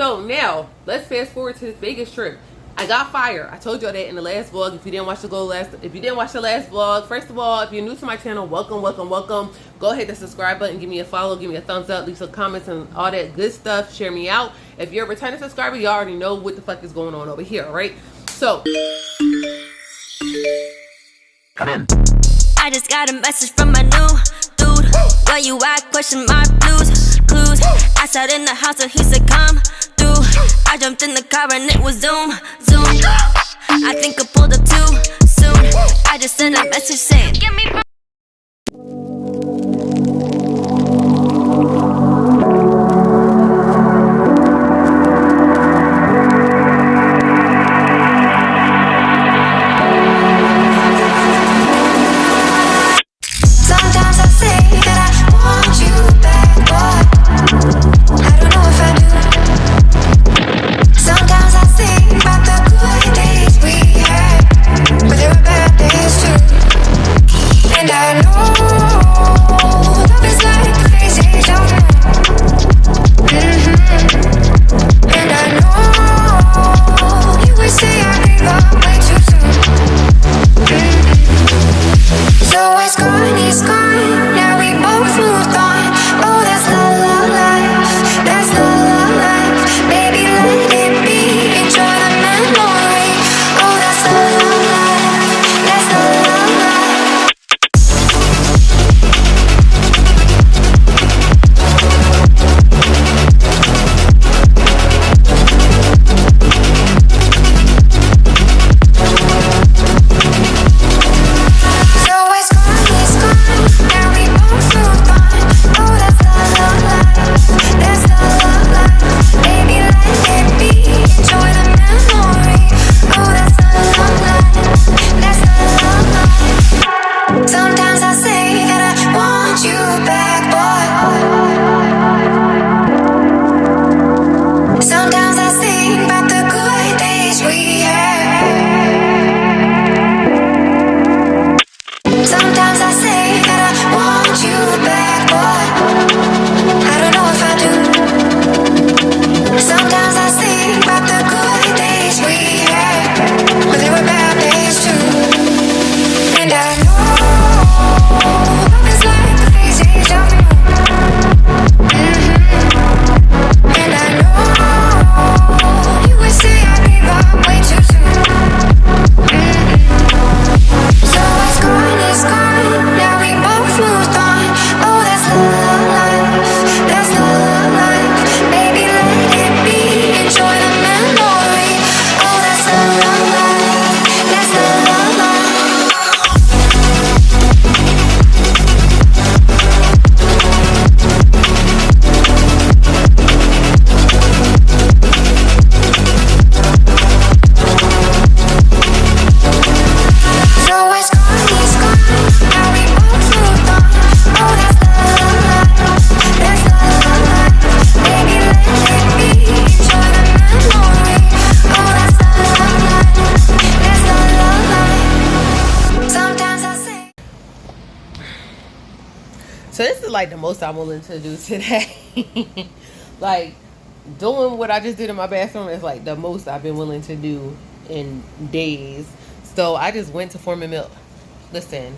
So now let's fast forward to this Vegas trip. I got fired. I told y'all that in the last vlog. If you didn't watch the last vlog, first of all, if you're new to my channel, welcome. Go hit the subscribe button, give me a follow, give me a thumbs up, leave some comments and all that good stuff. Share me out. If you're a returning subscriber, you already know what the fuck is going on over here, right? So come in. I just got a message from my new dude. Where you at? Question my blues, clues. I sat in the house and he said come through. I jumped in the car and it was zoom, zoom. I think I pulled up too soon. I just sent a message saying give me. so this is like the most I'm willing to do today. Like doing what I just did in my bathroom is like the most I've been willing to do in days. So I just went to Form and Milk. Listen,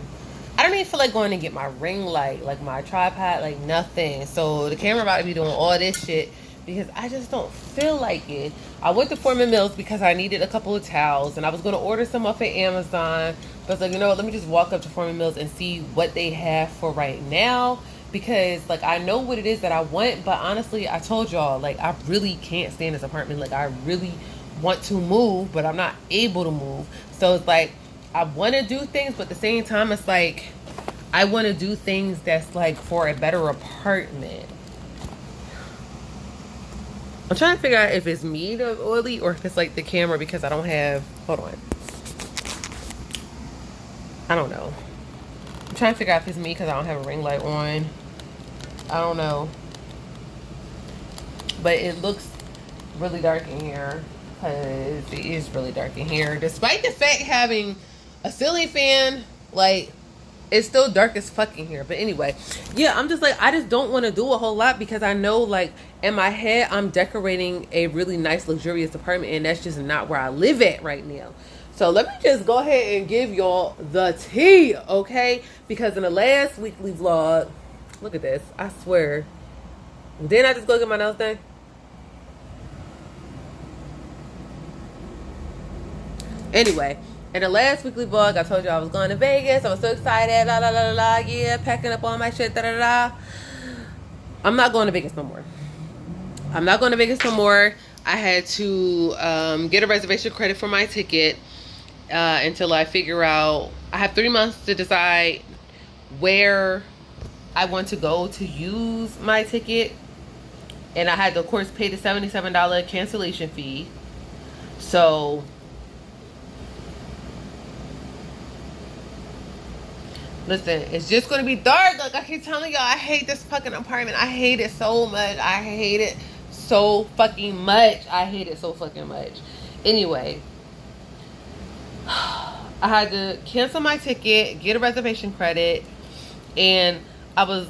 I don't even feel like going to get my ring light, like my tripod, like nothing. So the camera about to be doing all this shit because I just don't feel like it. I went to Form and Mills because I needed a couple of towels and I was going to order some off of Amazon. But I was like, you know what, let me just walk up to Form and Mills and see what they have for right now. Because like I know what it is that I want, but honestly, I told y'all, like I really can't stay in this apartment. Like I really want to move, but I'm not able to move. So it's like I want to do things, but at the same time, it's like I want to do things that's like for a better apartment. I'm trying to figure out if it's me that's oily or if it's like the camera because I don't have, hold on. I don't know. I'm trying to figure out if it's me because I don't have a ring light on. I don't know. But it looks really dark in here because it is really dark in here. Despite the fact having a ceiling fan, like, it's still dark as fuck in here. But anyway, yeah, I'm just like, I just don't want to do a whole lot because I know, like, in my head, I'm decorating a really nice, luxurious apartment, and that's just not where I live at right now. So let me just go ahead and give y'all the tea, okay? Because in the last weekly vlog, look at this, I swear. Didn't I just go get my nails done? Anyway, in the last weekly vlog, I told you I was going to Vegas. I was so excited, la la la la la, yeah, packing up all my shit, da da da. I'm not going to Vegas no more. I'm not going to Vegas no more. I had to get a reservation credit for my ticket until I figure out. I have 3 months to decide where I want to go to use my ticket. And I had to, of course, pay the $77 cancellation fee. So listen, it's just going to be dark. Like I keep telling y'all, I hate this fucking apartment. I hate it so much. I hate it so fucking much. I hate it so fucking much. Anyway, I had to cancel my ticket, get a reservation credit, and I was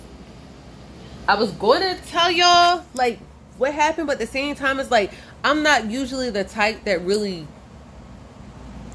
going to tell y'all like what happened, but at the same time, it's like I'm not usually the type that really,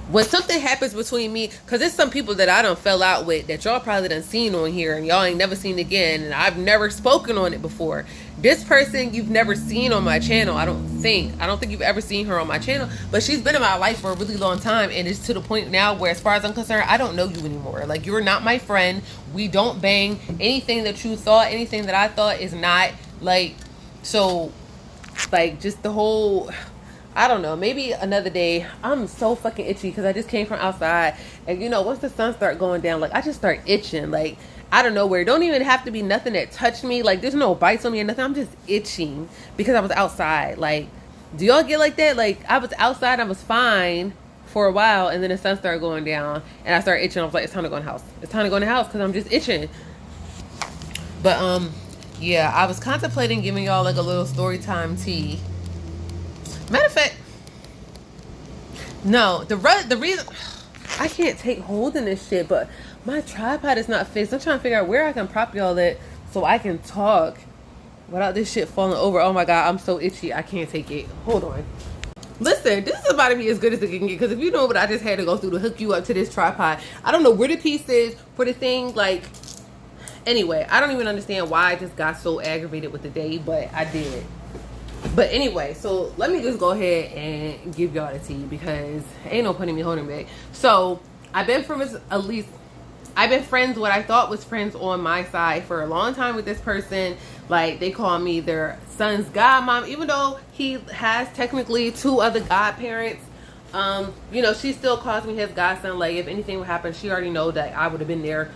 when something happens between me, because there's some people that I done fell out with that y'all probably done seen on here and y'all ain't never seen again, and I've never spoken on it before. This person you've never seen on my channel. I don't think you've ever seen her on my channel, but she's been in my life for a really long time, and it's to the point now where, as far as I'm concerned, I don't know you anymore. Like, you're not my friend. We don't bang. Anything that you thought, anything that I thought is not, like, so, like, just the whole, I don't know, maybe another day. I'm so fucking itchy because I just came from outside, and you know, once the sun start going down, like, I just start itching, like, out of nowhere. It don't even have to be nothing that touched me. Like, there's no bites on me or nothing. I'm just itching because I was outside. Like, do y'all get like that? Like, I was outside, I was fine for a while, and then the sun started going down, and I started itching. I was like, it's time to go in the house. It's time to go in the house because I'm just itching. But, yeah, I was contemplating giving y'all, like, a little story time tea. Matter of fact, no, the reason I can't take hold in this shit, but my tripod is not fixed. I'm trying to figure out where I can prop y'all at so I can talk without this shit falling over. Oh my god, I'm so itchy. I can't take it. Hold on. Listen, this is about to be as good as it can get, because if you know what I just had to go through to hook you up to this tripod, I don't know where the piece is for the thing. Like, anyway, I don't even understand why I just got so aggravated with the day, but I did. But anyway, so let me just go ahead and give y'all the tea, because ain't no point in me holding back. So I've been friends what I thought was friends on my side for a long time with this person. Like, they call me their son's godmom, even though he has technically 2 other godparents. You know, she still calls me his godson. Like, if anything would happen, she already know that I would have been there,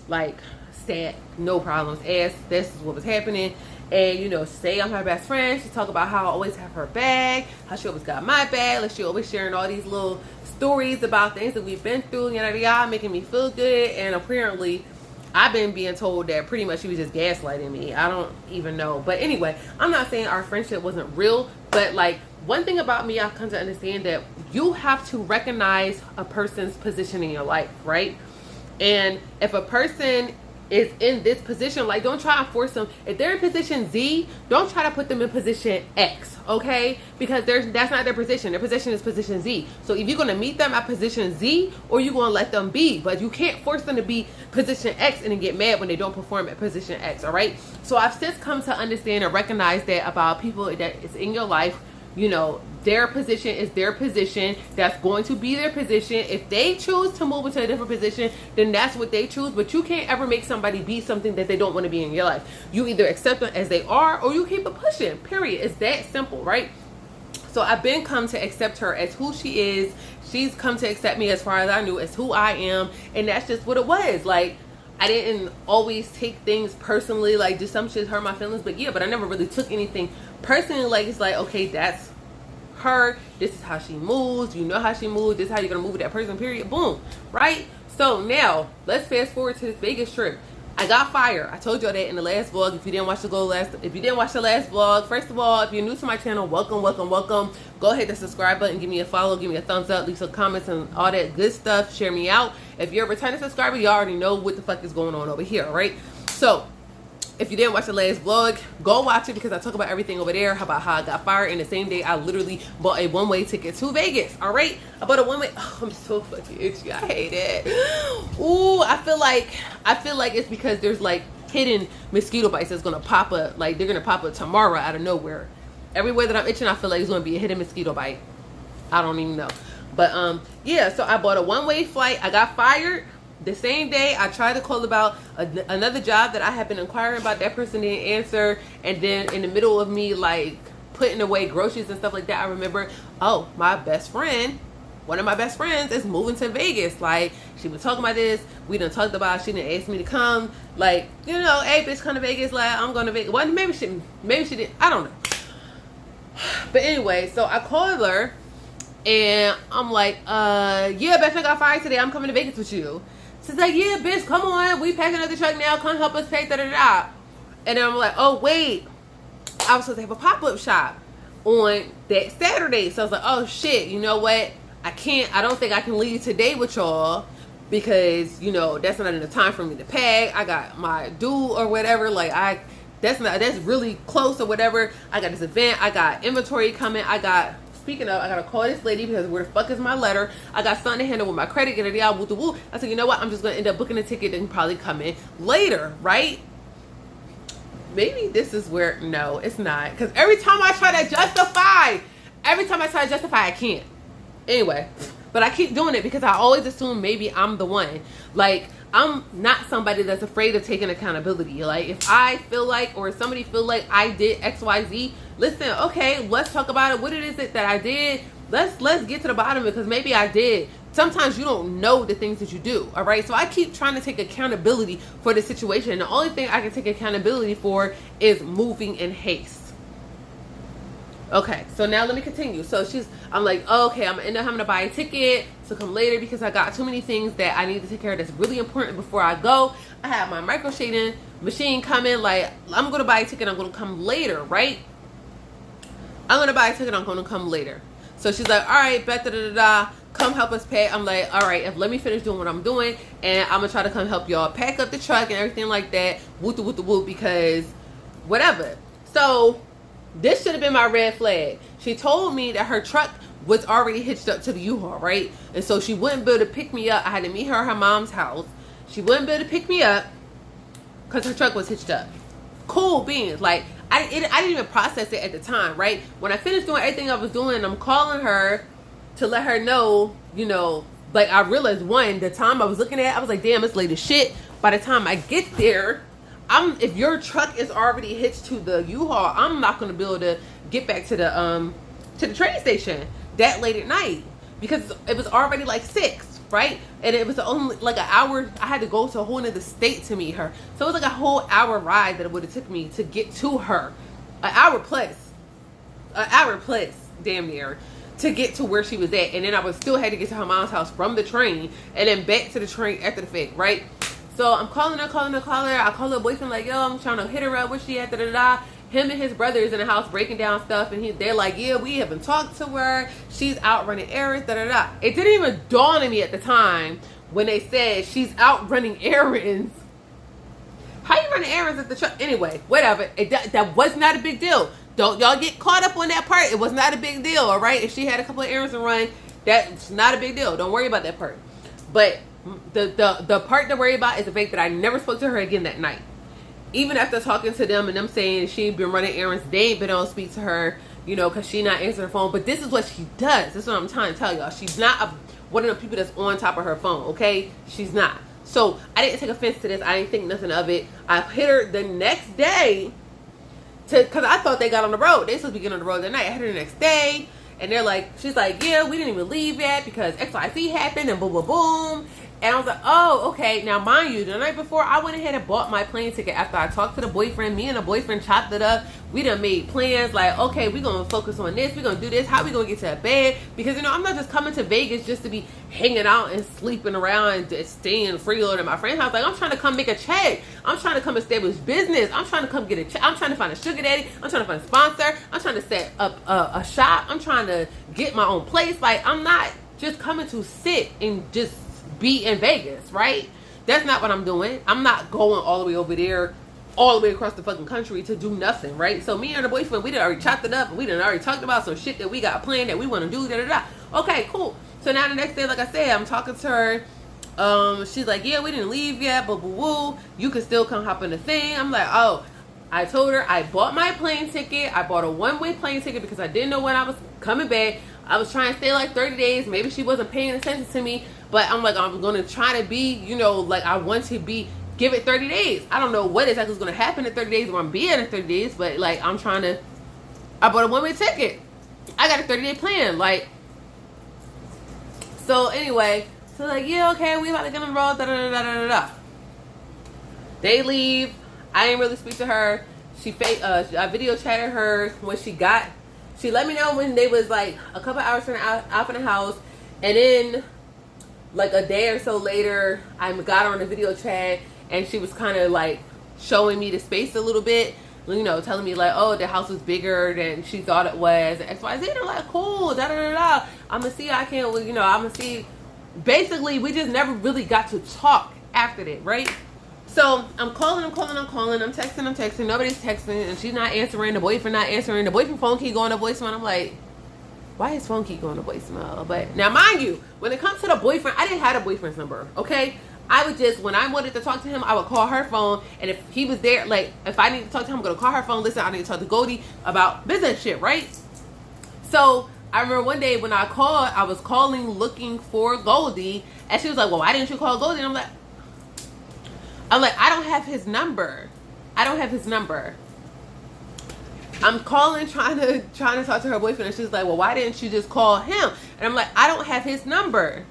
like, stat, no problems, asked, this is what was happening. And, you know, say I'm her best friend. She talk about how I always have her back, how she always got my back, like she always sharing all these little stories about things that we've been through, yada yada, making me feel good. And apparently I've been being told that pretty much she was just gaslighting me. I don't even know. But anyway, I'm not saying our friendship wasn't real, but like, one thing about me, I've come to understand that you have to recognize a person's position in your life, right? And if a person is in this position, like, don't try and force them. If they're in position Z, don't try to put them in position X, okay? Because that's not their position. Their position is position Z. So if you're going to meet them at position Z, or you're going to let them be, but you can't force them to be position X and then get mad when they don't perform at position X, all right? So I've since come to understand and recognize that about people that is in your life. You know, their position is their position. That's going to be their position. If they choose to move into a different position, then that's what they choose. But you can't ever make somebody be something that they don't want to be in your life. You either accept them as they are, or you keep it pushing, period. It's that simple, right? So I've been come to accept her as who she is. She's come to accept me, as far as I knew, as who I am. And that's just what it was. Like, I didn't always take things personally, like, just some shit hurt my feelings, but yeah, but I never really took anything personally. Like, it's like, okay, that's her, this is how she moves, you know how she moves, this is how you're gonna move with that person, period, boom, right? So now let's fast forward to this Vegas trip. I got fired. I told y'all that in the last vlog. If you didn't watch the last vlog, first of all, if you're new to my channel, welcome. Go ahead, the subscribe button, give me a follow, give me a thumbs up, leave some comments and all that good stuff. Share me out. If you're a returning subscriber, you already know what the fuck is going on over here, right? So If you didn't watch the last vlog, go watch it because I talk about everything over there. How about how I got fired, and the same day I literally bought a one-way ticket to Vegas. All right, I bought a one-way. Oh, I'm so fucking itchy. I hate it. Ooh, I feel like it's because there's like hidden mosquito bites that's gonna pop up. Like they're gonna pop up tomorrow out of nowhere. Everywhere that I'm itching, I feel like it's gonna be a hidden mosquito bite. I don't even know. But yeah. So I bought a one-way flight. I got fired. The same day, I tried to call about another job that I had been inquiring about. That person didn't answer. And then in the middle of me, like, putting away groceries and stuff like that, I remember, oh, my best friend, one of my best friends is moving to Vegas. Like, she was talking about this. We done talked about it. She didn't ask me to come. Like, you know, hey, bitch, come to Vegas. Like, I'm going to Vegas. Well, maybe she didn't. I don't know. But anyway, so I called her. And I'm like, yeah, bitch, I got fired today. I'm coming to Vegas with you. She's like, yeah, bitch, come on. We packing up the truck now. Come help us pack, da-da-da. And then I'm like, oh, wait. I was supposed to have a pop-up shop on that Saturday. So I was like, oh, shit. You know what? I don't think I can leave today with y'all because, you know, that's not enough time for me to pack. I got my due or whatever. Like, that's really close or whatever. I got this event. I got inventory coming. Speaking of, I gotta call this lady because where the fuck is my letter? I got something to handle with my credit, get it out, woo woo. I said, you know what? I'm just gonna end up booking a ticket and probably come in later, right? Maybe this is where, no, it's not. Because every time I try to justify, I can't. Anyway, but I keep doing it because I always assume maybe I'm the one. Like, I'm not somebody that's afraid of taking accountability. Like, if I feel like, or somebody feel like I did XYZ, listen, okay, let's talk about it. What it is that I did? Let's get to the bottom of it because maybe I did. Sometimes you don't know the things that you do, all right? So I keep trying to take accountability for the situation. And the only thing I can take accountability for is moving in haste. Okay, so now let me continue. So I'm like, oh, okay, I'm gonna end up having to buy a ticket to come later because I got too many things that I need to take care of that's really important before I go. I have my micro shading machine coming. Like, I'm gonna buy a ticket, I'm gonna come later, right? I'm gonna buy a ticket, I'm gonna come later. So she's like, all right, bet da da da, come help us pack. I'm like, all right, let me finish doing what I'm doing, and I'm gonna try to come help y'all pack up the truck and everything like that. Woo because whatever. So this should have been my red flag. She told me that her truck was already hitched up to the U-Haul, right? And so she wouldn't be able to pick me up. I had to meet her at her mom's house. She wouldn't be able to pick me up because her truck was hitched up. Cool beans. Like, I didn't even process it at the time, right? When I finished doing everything I was doing, I'm calling her to let her know, you know, like, I realized, one, the time I was looking at, I was like, damn, it's late as shit. By the time I get there, if your truck is already hitched to the U-Haul, I'm not going to be able to get back to the train station that late at night because it was already like 6, right? And it was only like an hour. I had to go to a whole other state to meet her. So it was like a whole hour ride that it would have took me to get to her. An hour plus, damn near, to get to where she was at. And then I would still had to get to her mom's house from the train and then back to the train after the fact, right? So I'm calling her. I call her boyfriend like, yo, I'm trying to hit her up. Where she at? Da-da-da. Him and his brothers in the house breaking down stuff. And they're like, yeah, we haven't talked to her. She's out running errands. Da-da-da. It didn't even dawn on me at the time when they said she's out running errands. How you running errands at the truck? Anyway, whatever. That was not a big deal. Don't y'all get caught up on that part. It was not a big deal, all right? If she had a couple of errands to run, that's not a big deal. Don't worry about that part. But the part to worry about is the fact that I never spoke to her again that night. Even after talking to them and them saying she'd been running errands, they ain't been able to speak to her, you know, because she not answering her phone. But this is what she does. This is what I'm trying to tell y'all. She's not one of the people that's on top of her phone, okay? She's not. So I didn't take offense to this. I didn't think nothing of it. I hit her the next day because I thought they got on the road. They supposed to be getting on the road that night. I hit her the next day. And they're like, she's like, yeah, we didn't even leave yet because XYZ happened and boom, boom, boom. And I was like, oh, okay. Now, mind you, the night before, I went ahead and bought my plane ticket after I talked to the boyfriend. Me and the boyfriend chopped it up. We done made plans like, okay, we're going to focus on this. We're going to do this. How we going to get to a bed? Because, you know, I'm not just coming to Vegas just to be hanging out and sleeping around and staying freeload at my friend's house. Like, I'm trying to come make a check. I'm trying to come establish business. I'm trying to come get a check. I'm trying to find a sugar daddy. I'm trying to find a sponsor. I'm trying to set up a shop. I'm trying to get my own place. Like, I'm not just coming to sit and just be in Vegas, right? That's not what I'm doing. I'm not going all the way over there all the way across the fucking country to do nothing, right? So me and her boyfriend, we done already chopped it up. We done already talked about some shit that we got planned that we want to do, da-da-da. Okay, cool. So now the next day, like I said, I'm talking to her. She's like, yeah, we didn't leave yet, but woo, you can still come hop in the thing. I'm like, oh, I told her I bought my plane ticket. I bought a one-way plane ticket because I didn't know when I was coming back. I was trying to stay like 30 days. Maybe she wasn't paying attention to me, but I'm like, I'm going to try to be, you know, like I want to be, give it 30 days. I don't know what exactly is going to happen in 30 days or I'm being in 30 days, but like I'm trying to, I bought a one-way ticket. I got a 30-day plan. Like, so anyway, so like, yeah, okay, we about to get enrolled, da-da-da-da-da-da. They leave. I didn't really speak to her. I video chatted her when she got. She let me know when they was like a couple hours from out in the house, and then like a day or so later, I got her on a video chat, and she was kind of like showing me the space a little bit, you know, telling me like, oh, the house was bigger than she thought it was, and XYZ. They're like, cool, da da da da. I'm gonna see. I can't, you know, I'm gonna see. Basically, we just never really got to talk after that, right? So I'm calling, I'm texting, nobody's texting, and she's not answering, the boyfriend not answering, the boyfriend phone keep going to voicemail. I'm like, why his phone keep going to voicemail? But now mind you, when it comes to the boyfriend, I didn't have a boyfriend's number, okay? I would just, when I wanted to talk to him, I would call her phone, and if he was there, like, if I need to talk to him, I'm gonna call her phone, listen, I need to talk to Goldie about business shit, right? So I remember one day when I called, I was calling looking for Goldie, and she was like, well, why didn't you call Goldie? And I'm like, I don't have his number. I don't have his number. I'm calling, trying to talk to her boyfriend, and she's like, well, why didn't you just call him? And I'm like, I don't have his number.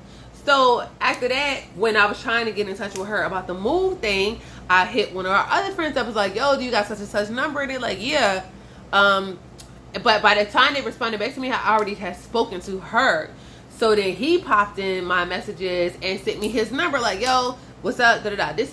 So after that, when I was trying to get in touch with her about the move thing, I hit one of our other friends up. I was like, yo, do you got such and such number? And they're like, yeah. But by the time they responded back to me, I already had spoken to her. So then he popped in my messages and sent me his number, like, yo, what's up? Da da da. This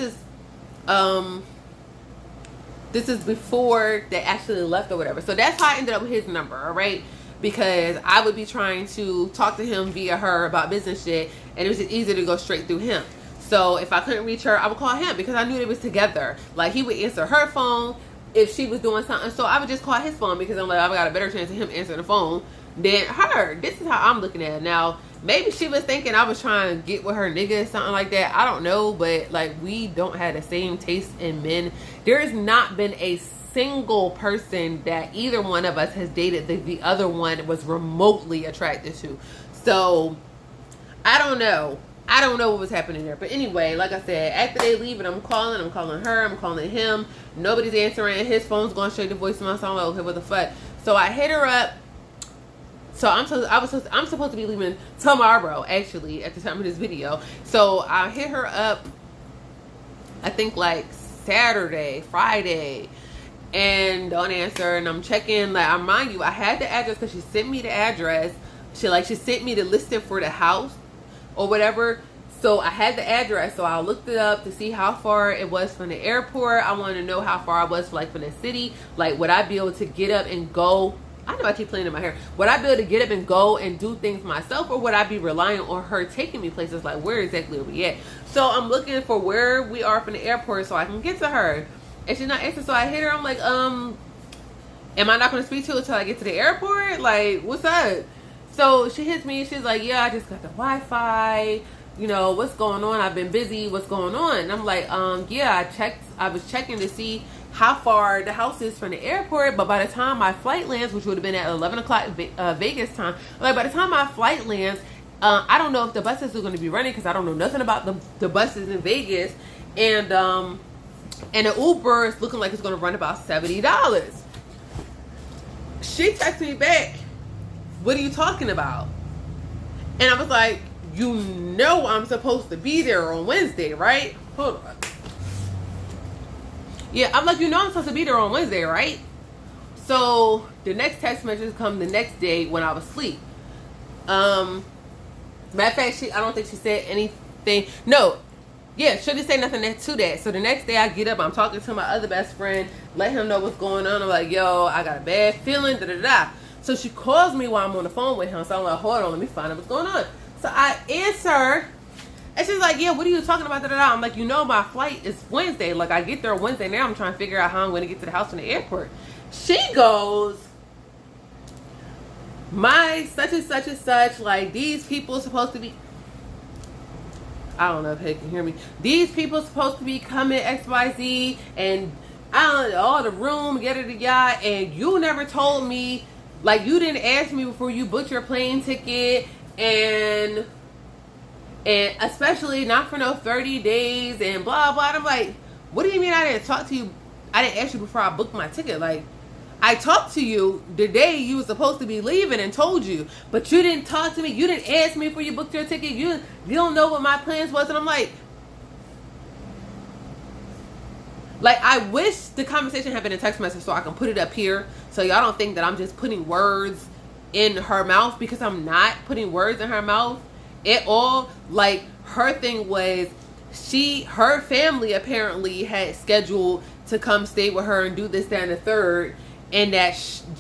is before they actually left or whatever. So that's how I ended up with his number, all right? Because I would be trying to talk to him via her about business shit, and it was just easier to go straight through him. So if I couldn't reach her, I would call him because I knew they was together. Like, he would answer her phone if she was doing something. So I would just call his phone because I'm like, I've got a better chance of him answering the phone than her. This is how I'm looking at it. Now, maybe she was thinking I was trying to get with her nigga or something like that. I don't know, but like, we don't have the same taste in men. There has not been a single person that either one of us has dated that the other one was remotely attracted to. So I don't know. I don't know what was happening there. But anyway, like I said, after they leave and I'm calling her, I'm calling him. Nobody's answering. His phone's going straight to voicemail. So I'm like, okay, what the fuck? So I hit her up. So I'm supposed to be leaving tomorrow, actually, at the time of this video. So I hit her up, I think like Saturday, Friday, and don't answer. And I'm checking, like, I mind you, I had the address because she sent me the address. She sent me the listing for the house or whatever. So I had the address, so I looked it up to see how far it was from the airport. I wanted to know how far I was from the city. Like, would I be able to get up and go? I know I keep playing in my hair. Would I be able to get up and go and do things myself, or would I be relying on her taking me places? Like, where exactly are we at? So I'm looking for where we are from the airport so I can get to her. And she's not answering, so I hit her. I'm like, am I not going to speak to her until I get to the airport? Like, what's up? So she hits me. She's like, yeah, I just got the Wi-Fi. You know, what's going on? I've been busy. What's going on? And I'm like, yeah, I was checking to see how far the house is from the airport, but by the time my flight lands, which would have been at 11 o'clock Vegas time, like by the time my flight lands, I don't know if the buses are going to be running because I don't know nothing about the buses in Vegas, and the Uber is looking like it's going to run about $70. She texted me back, what are you talking about? And I was like, you know I'm supposed to be there on Wednesday, right? Hold on. Yeah, I'm like, you know I'm supposed to be there on Wednesday, right? So the next text message come the next day when I was asleep. Matter of fact, I don't think she said anything. No, yeah, she didn't say nothing to that. So the next day I get up, I'm talking to my other best friend, let him know what's going on. I'm like, yo, I got a bad feeling, da da da. So she calls me while I'm on the phone with him. So I'm like, hold on, let me find out what's going on. So I answer And she's like, yeah, what are you talking about? Da-da-da. I'm like, you know, my flight is Wednesday. Like, I get there Wednesday. Now I'm trying to figure out how I'm going to get to the house from the airport. She goes, my such and such and such, like, these people are supposed to be, I don't know if they can hear me. These people are supposed to be coming XYZ, and I don't know, all the room, yada yada, and you never told me, like, you didn't ask me before you booked your plane ticket, and especially not for no 30 days and blah blah. And I'm like, what do you mean I didn't talk to you? I didn't ask you before I booked my ticket. Like, I talked to you the day you were supposed to be leaving and told you, but you didn't talk to me. You didn't ask me before you booked your ticket. You don't know what my plans was. And I'm like, I wish the conversation had been a text message so I can put it up here so y'all don't think that I'm just putting words in her mouth, because I'm not putting words in her mouth at all. Like, her thing was, her family apparently had scheduled to come stay with her and do this, that, and the third, and that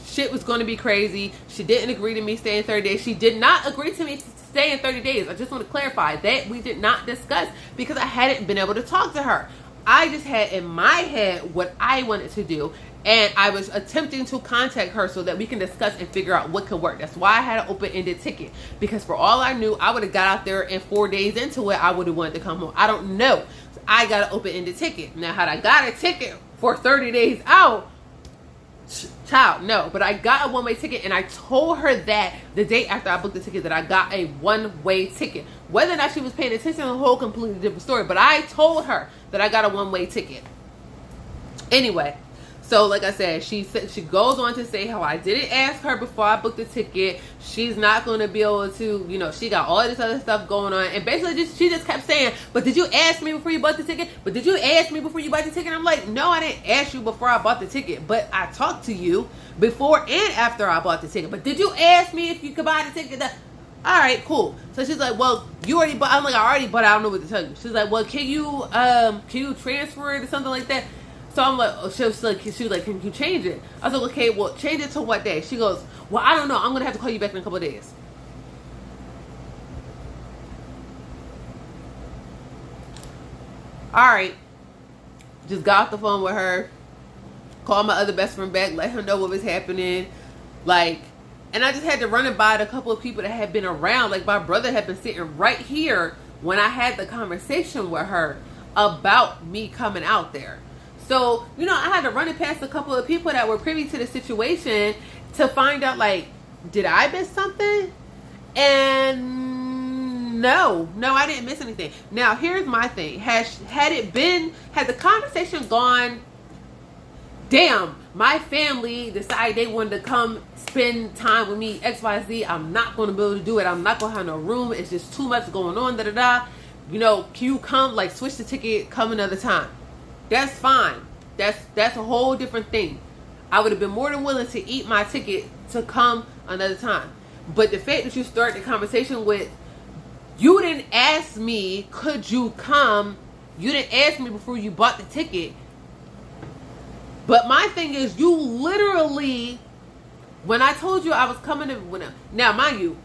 shit was going to be crazy. She didn't agree to me staying 30 days. She did not agree to me staying 30 days. I just want to clarify that we did not discuss, because I hadn't been able to talk to her. I just had in my head what I wanted to do, and I was attempting to contact her so that we can discuss and figure out what could work. That's why I had an open-ended ticket, because for all I knew, I would have got out there and 4 days into it, I would have wanted to come home. I don't know. So I got an open-ended ticket. Now, had I got a ticket for 30 days out, child, no. But I got a one-way ticket, and I told her that the day after I booked the ticket, that I got a one-way ticket. Whether or not she was paying attention is a whole completely different story, but I told her that I got a one-way ticket. Anyway, so like I said, she goes on to say how I didn't ask her before I booked the ticket. She's not going to be able to, you know, she got all this other stuff going on. And basically she just kept saying, but did you ask me before you bought the ticket? But did you ask me before you bought the ticket? I'm like, no, I didn't ask you before I bought the ticket, but I talked to you before and after I bought the ticket. But did you ask me if you could buy the ticket? All right, cool. So she's like, well, you already bought. I'm like, I already bought it. I don't know what to tell you. She's like, well, can you transfer it or something like that? So I'm like, oh, she was like, can you change it? I was like, okay, well, change it to what day? She goes, well, I don't know. I'm going to have to call you back in a couple of days. All right. Just got off the phone with her. Called my other best friend back. Let her know what was happening. Like, and I just had to run it by a couple of people that had been around. Like, my brother had been sitting right here when I had the conversation with her about me coming out there. So, you know, I had to run it past a couple of people that were privy to the situation to find out, like, did I miss something? And no, I didn't miss anything. Now, here's my thing. Had the conversation gone, damn, my family decided they wanted to come spend time with me, XYZ, I'm not going to be able to do it. I'm not going to have no room. It's just too much going on, da-da-da. You know, can you come, like, switch the ticket, come another time? That's fine. That's a whole different thing. I would have been more than willing to eat my ticket to come another time. But the fact that you start the conversation with, you didn't ask me, could you come? You didn't ask me before you bought the ticket. But my thing is, you literally, when I told you I was coming to, now mind you,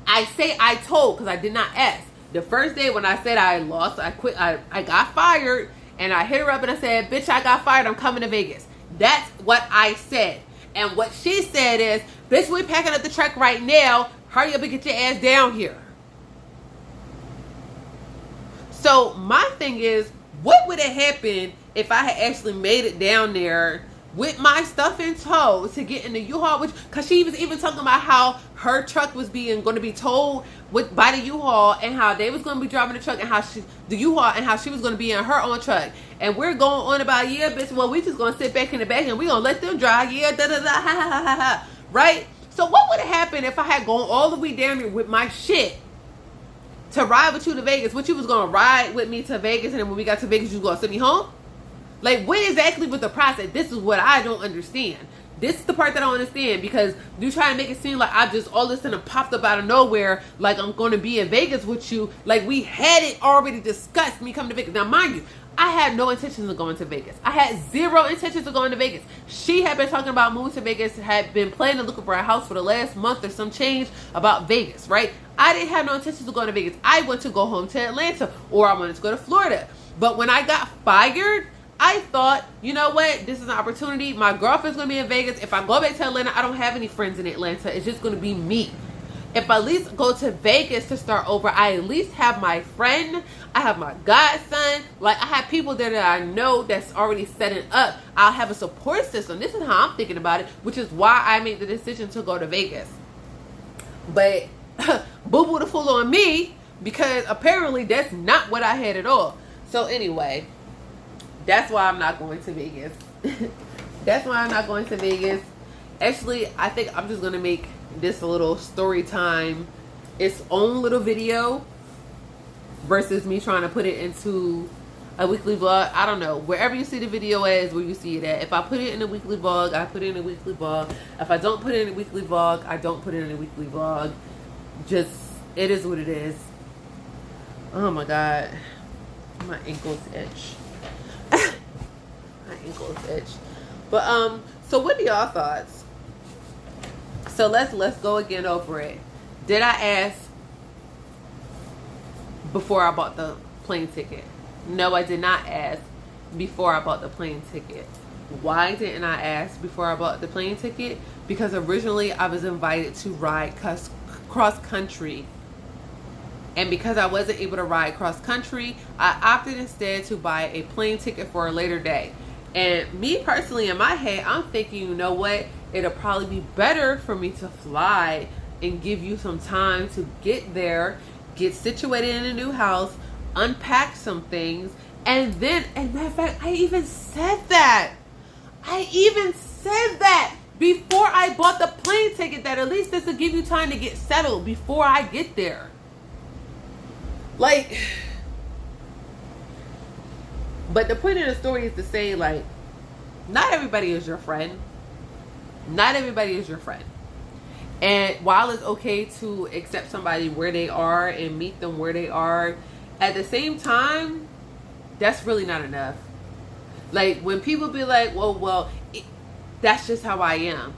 I say I told because I did not ask. The first day when I said I lost, I quit, I got fired. And I hit her up and I said, bitch, I got fired. I'm coming to Vegas. That's what I said. And what she said is, bitch, we're packing up the truck right now. Hurry up and get your ass down here. So my thing is, what would have happened if I had actually made it down there with my stuff in tow to get in the U-Haul? Because she was even talking about how her truck was going to be towed by the U-Haul, and how they was going to be driving the truck, and how the U-Haul, and how she was going to be in her own truck. And we're going on about, yeah, bitch, well, we just going to sit back in the back and we going to let them drive, yeah, da-da-da, ha-ha-ha-ha, right? So what would have happened if I had gone all the way down there with my shit to ride with you to Vegas? What, you was going to ride with me to Vegas, and then when we got to Vegas, you was going to send me home? Like, what exactly was the process? This is what I don't understand. This is the part that I don't understand, because you try to make it seem like I just all of a sudden popped up out of nowhere, like I'm going to be in Vegas with you. Like, we had it already discussed, me coming to Vegas. Now, mind you, I had no intentions of going to Vegas. I had zero intentions of going to Vegas. She had been talking about moving to Vegas, had been planning looking for a house for the last month or some change about Vegas, right? I didn't have no intentions of going to Vegas. I went to go home to Atlanta, or I wanted to go to Florida. But when I got fired, I thought, you know what? This is an opportunity. My girlfriend's going to be in Vegas. If I go back to Atlanta, I don't have any friends in Atlanta. It's just going to be me. If I at least go to Vegas to start over, I at least have my friend. I have my godson. Like, I have people there that I know that's already setting up. I'll have a support system. This is how I'm thinking about it, which is why I made the decision to go to Vegas. But boo-boo the fool on me, because apparently that's not what I had at all. So anyway, that's why I'm not going to Vegas. That's why I'm not going to Vegas. Actually, I think I'm just going to make this a little story time, its own little video, versus me trying to put it into a weekly vlog. I don't know. Wherever you see the video is where you see it at. If I put it in a weekly vlog, I put it in a weekly vlog. If I don't put it in a weekly vlog, I don't put it in a weekly vlog. Just, it is what it is. Oh my God. My ankles itch. My ankles itch. But, so what are y'all thoughts? So let's go again over it. Did I ask before I bought the plane ticket? No, I did not ask before I bought the plane ticket. Why didn't I ask before I bought the plane ticket? Because originally I was invited to ride cross country. And because I wasn't able to ride cross country, I opted instead to buy a plane ticket for a later day. And me personally, in my head, I'm thinking, you know what? It'll probably be better for me to fly and give you some time to get there, get situated in a new house, unpack some things, and then, and matter of fact, I even said that. Before I bought the plane ticket, that at least this will give you time to get settled before I get there. Like, but the point of the story is to say, like, not everybody is your friend. Not everybody is your friend. And while it's okay to accept somebody where they are and meet them where they are, at the same time, that's really not enough. Like, when people be like, well, that's just how I am.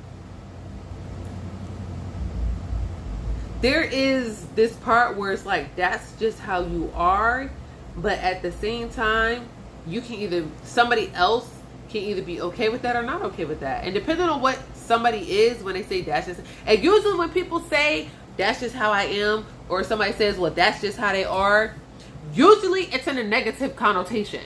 There is this part where it's like, that's just how you are. But at the same time, you can either, somebody else can either be okay with that or not okay with that. And depending on what somebody is, when they say that's just, and usually when people say that's just how I am, or somebody says, well, that's just how they are, usually it's in a negative connotation.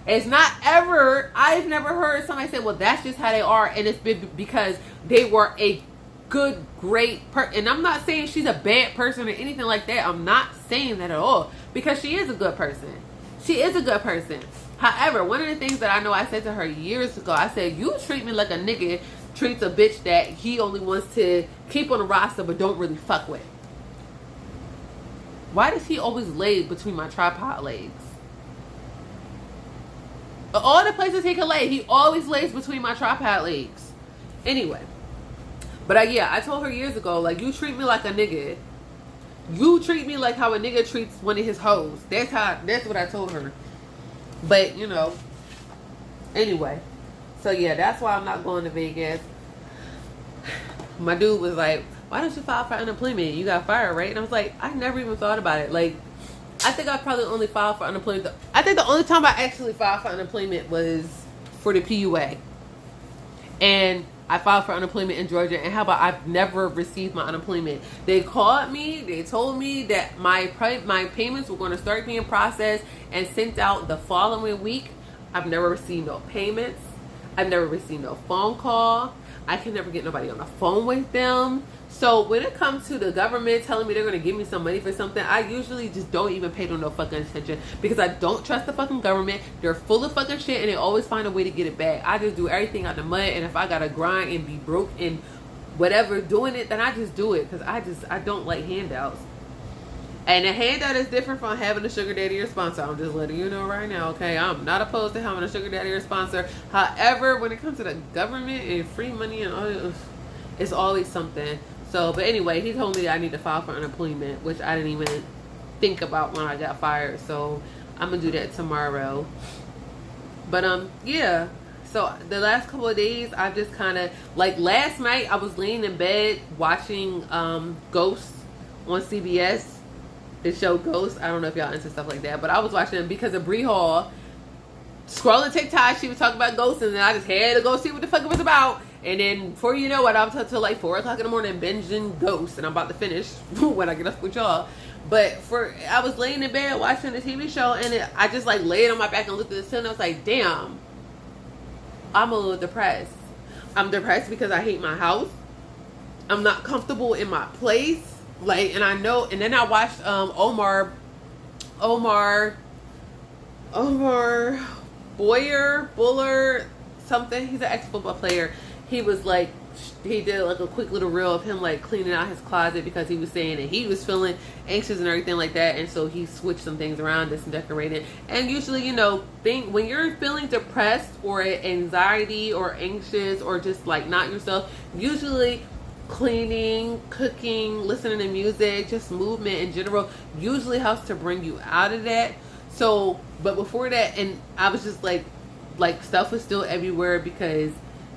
It's not ever, I've never heard somebody say, well, that's just how they are, and it's been because they were a good, great person. And I'm not saying she's a bad person or anything like that. I'm not saying that at all, because she is a good person. She is a good person. However, one of the things that I know I said to her years ago, I said, you treat me like a nigga treats a bitch that he only wants to keep on the roster but don't really fuck with. Why does he always lay between my tripod legs? All the places he can lay, he always lays between my tripod legs. Anyway. But yeah, I told her years ago, like, you treat me like a nigga. You treat me like how a nigga treats one of his hoes. That's what I told her. But, you know, anyway. So yeah, that's why I'm not going to Vegas. My dude was like, why don't you file for unemployment? You got fired, right? And I was like, I never even thought about it. Like, I think I probably only filed for unemployment. I think the only time I actually filed for unemployment was for the PUA. And I filed for unemployment in Georgia, and how about I've never received my unemployment. They called me, they told me that my payments were going to start being processed and sent out the following week. I've never received no payments. I've never received no phone call. I can never get nobody on the phone with them. So when it comes to the government telling me they're going to give me some money for something, I usually just don't even pay them no fucking attention, because I don't trust the fucking government. They're full of fucking shit, and they always find a way to get it back. I just do everything out the mud, and if I got to grind and be broke and whatever doing it, then I just do it, because I don't like handouts. And a handout is different from having a sugar daddy or sponsor. I'm just letting you know right now, okay? I'm not opposed to having a sugar daddy or sponsor. However, when it comes to the government and free money and all, it's always something. So, but anyway, he told me that I need to file for unemployment, which I didn't even think about when I got fired. So I'm gonna do that tomorrow. But yeah. So the last couple of days, I've just kind of, like last night, I was laying in bed watching Ghosts on CBS. The show Ghosts. I don't know if y'all into stuff like that, but I was watching it because of Bree Hall. Scrolling TikTok, she was talking about ghosts, and then I just had to go see what the fuck it was about. And then before you know it, I was up till like 4 o'clock in the morning binging Ghosts, and I'm about to finish when I get up with y'all. But I was laying in bed watching the TV show, and I just like laid on my back and looked at the ceiling. I was like, damn, I'm a little depressed. I'm depressed because I hate my house. I'm not comfortable in my place. Like, and I know, and then I watched Omar Buller, something. He's an ex-football player. He was like, he did like a quick little reel of him like cleaning out his closet because he was saying that he was feeling anxious and everything like that, and so he switched some things around, did some decorating. And usually, you know, when you're feeling depressed or anxiety or anxious or just like not yourself, usually cleaning, cooking, listening to music, just movement in general usually helps to bring you out of that. So, but before that, and I was just like stuff was still everywhere because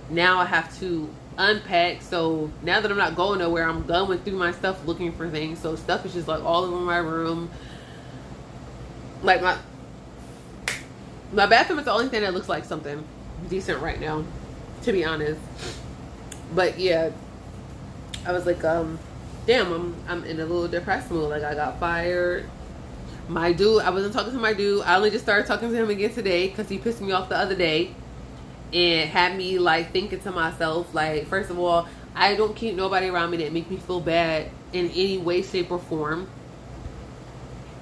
now I have to unpack. So now that I'm not going nowhere, I'm going through my stuff looking for things. So stuff is just like all over my room. Like my bathroom is the only thing that looks like something decent right now, to be honest. But yeah, I was like, damn, I'm in a little depressed mood. Like, I got fired. My dude, I wasn't talking to my dude. I only just started talking to him again today because he pissed me off the other day and had me like thinking to myself, like, first of all, I don't keep nobody around me that make me feel bad in any way, shape, or form.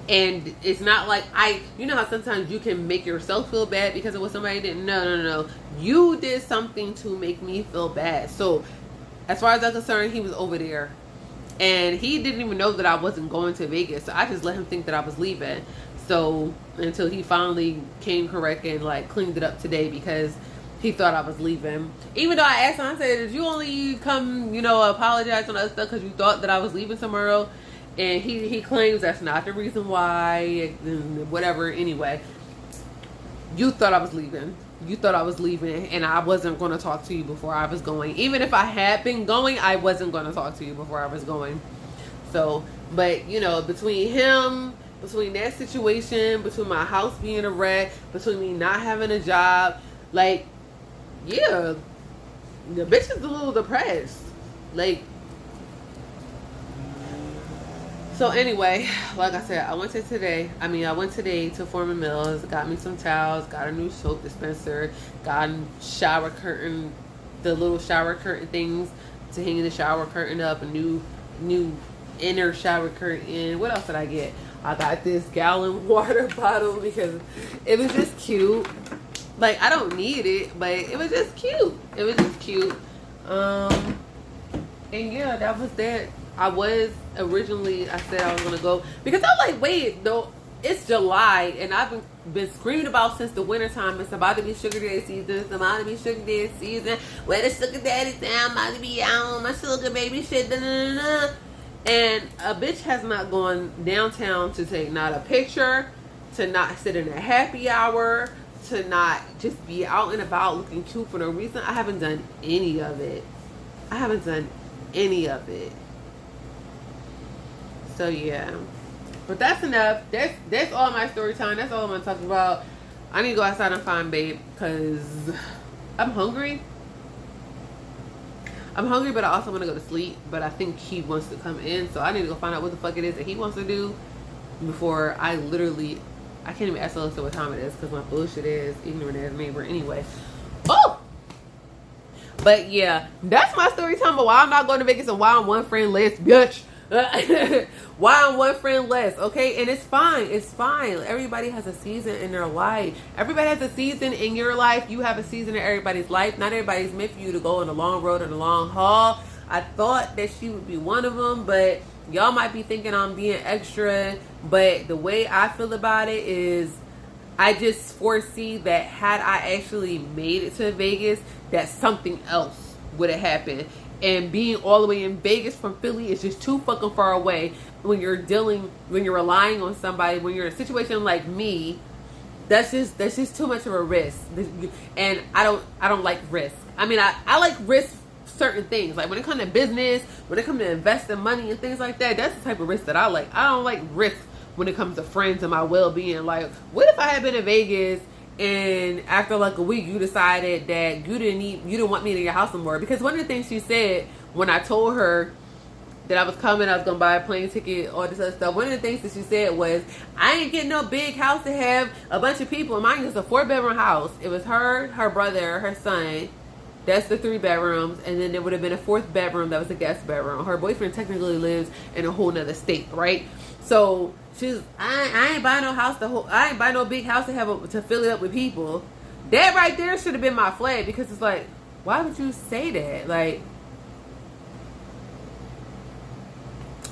And it's not like you know how sometimes you can make yourself feel bad because of what somebody did? No. You did something to make me feel bad. So as far as I'm concerned, he was over there. And he didn't even know that I wasn't going to Vegas. So I just let him think that I was leaving. So until he finally came correct and like cleaned it up today because he thought I was leaving. Even though I asked him, I said, did you only come, you know, apologize on other stuff because you thought that I was leaving tomorrow? And he claims that's not the reason why, whatever. Anyway, you thought I was leaving. You thought I was leaving, and I wasn't going to talk to you before I was going. Even if I had been going, I wasn't going to talk to you before I was going. So, but, you know, between him, between that situation, between my house being a wreck, between me not having a job, like, yeah, the bitch is a little depressed. Like, so anyway, like I said, I went today to Foreman Mills, got me some towels, got a new soap dispenser, got a shower curtain, the little shower curtain things to hang the shower curtain up, a new inner shower curtain. What else did I get? I got this gallon water bottle because it was just cute. Like, I don't need it, but it was just cute. It was just cute. And yeah, that was that. I said I was gonna go because I'm like, wait, no, it's July and I've been screaming about since the winter time. It's about to be sugar daddy season. It's about to be sugar daddy season. Where the sugar daddy down, about to be out on my sugar baby shit. Da, da, da, da. And a bitch has not gone downtown to take not a picture, to not sit in a happy hour, to not just be out and about looking cute for no reason. I haven't done any of it. So yeah, but that's enough. That's all my story time. That's all I'm gonna talk about. I need to go outside and find babe because I'm hungry. But I also want to go to sleep. But I think he wants to come in, so I need to go find out what the fuck it is that he wants to do before I can't even ask Alyssa what time it is because my bullshit is ignorant as neighbor anyway. Oh. But yeah, that's my story time about why I'm not going to Vegas and why I'm one friend less, bitch. Why I'm one friend less, okay? And it's fine. Everybody has a season in their life. Everybody has a season in your life. You have a season in everybody's life. Not everybody's meant for you to go on the long road or the long haul. I thought that she would be one of them, but y'all might be thinking I'm being extra. But the way I feel about it is I just foresee that had I actually made it to Vegas, that something else would have happened. And being all the way in Vegas from Philly is just too fucking far away. When you're relying on somebody, when you're in a situation like me, that's just too much of a risk. And I don't like risk. I mean, I like risk certain things. Like when it comes to business, when it comes to investing money and things like that, that's the type of risk that I like. I don't like risk when it comes to friends and my well-being. Like, what if I had been in Vegas and after like a week you decided that you didn't want me in your house anymore? Because one of the things she said when I told her that I was coming, I was gonna buy a plane ticket, all this other stuff. One of the things that she said was, I ain't getting no big house to have a bunch of people. Mine is a 4-bedroom house. It was her brother, her son. That's the 3 bedrooms. And then there would have been a 4th bedroom that was a guest bedroom. Her boyfriend technically lives in a whole nother state, right? So I ain't buying no house I ain't buying no big house to fill it up with people. That right there should have been my flag, because it's like, why would you say that? Like,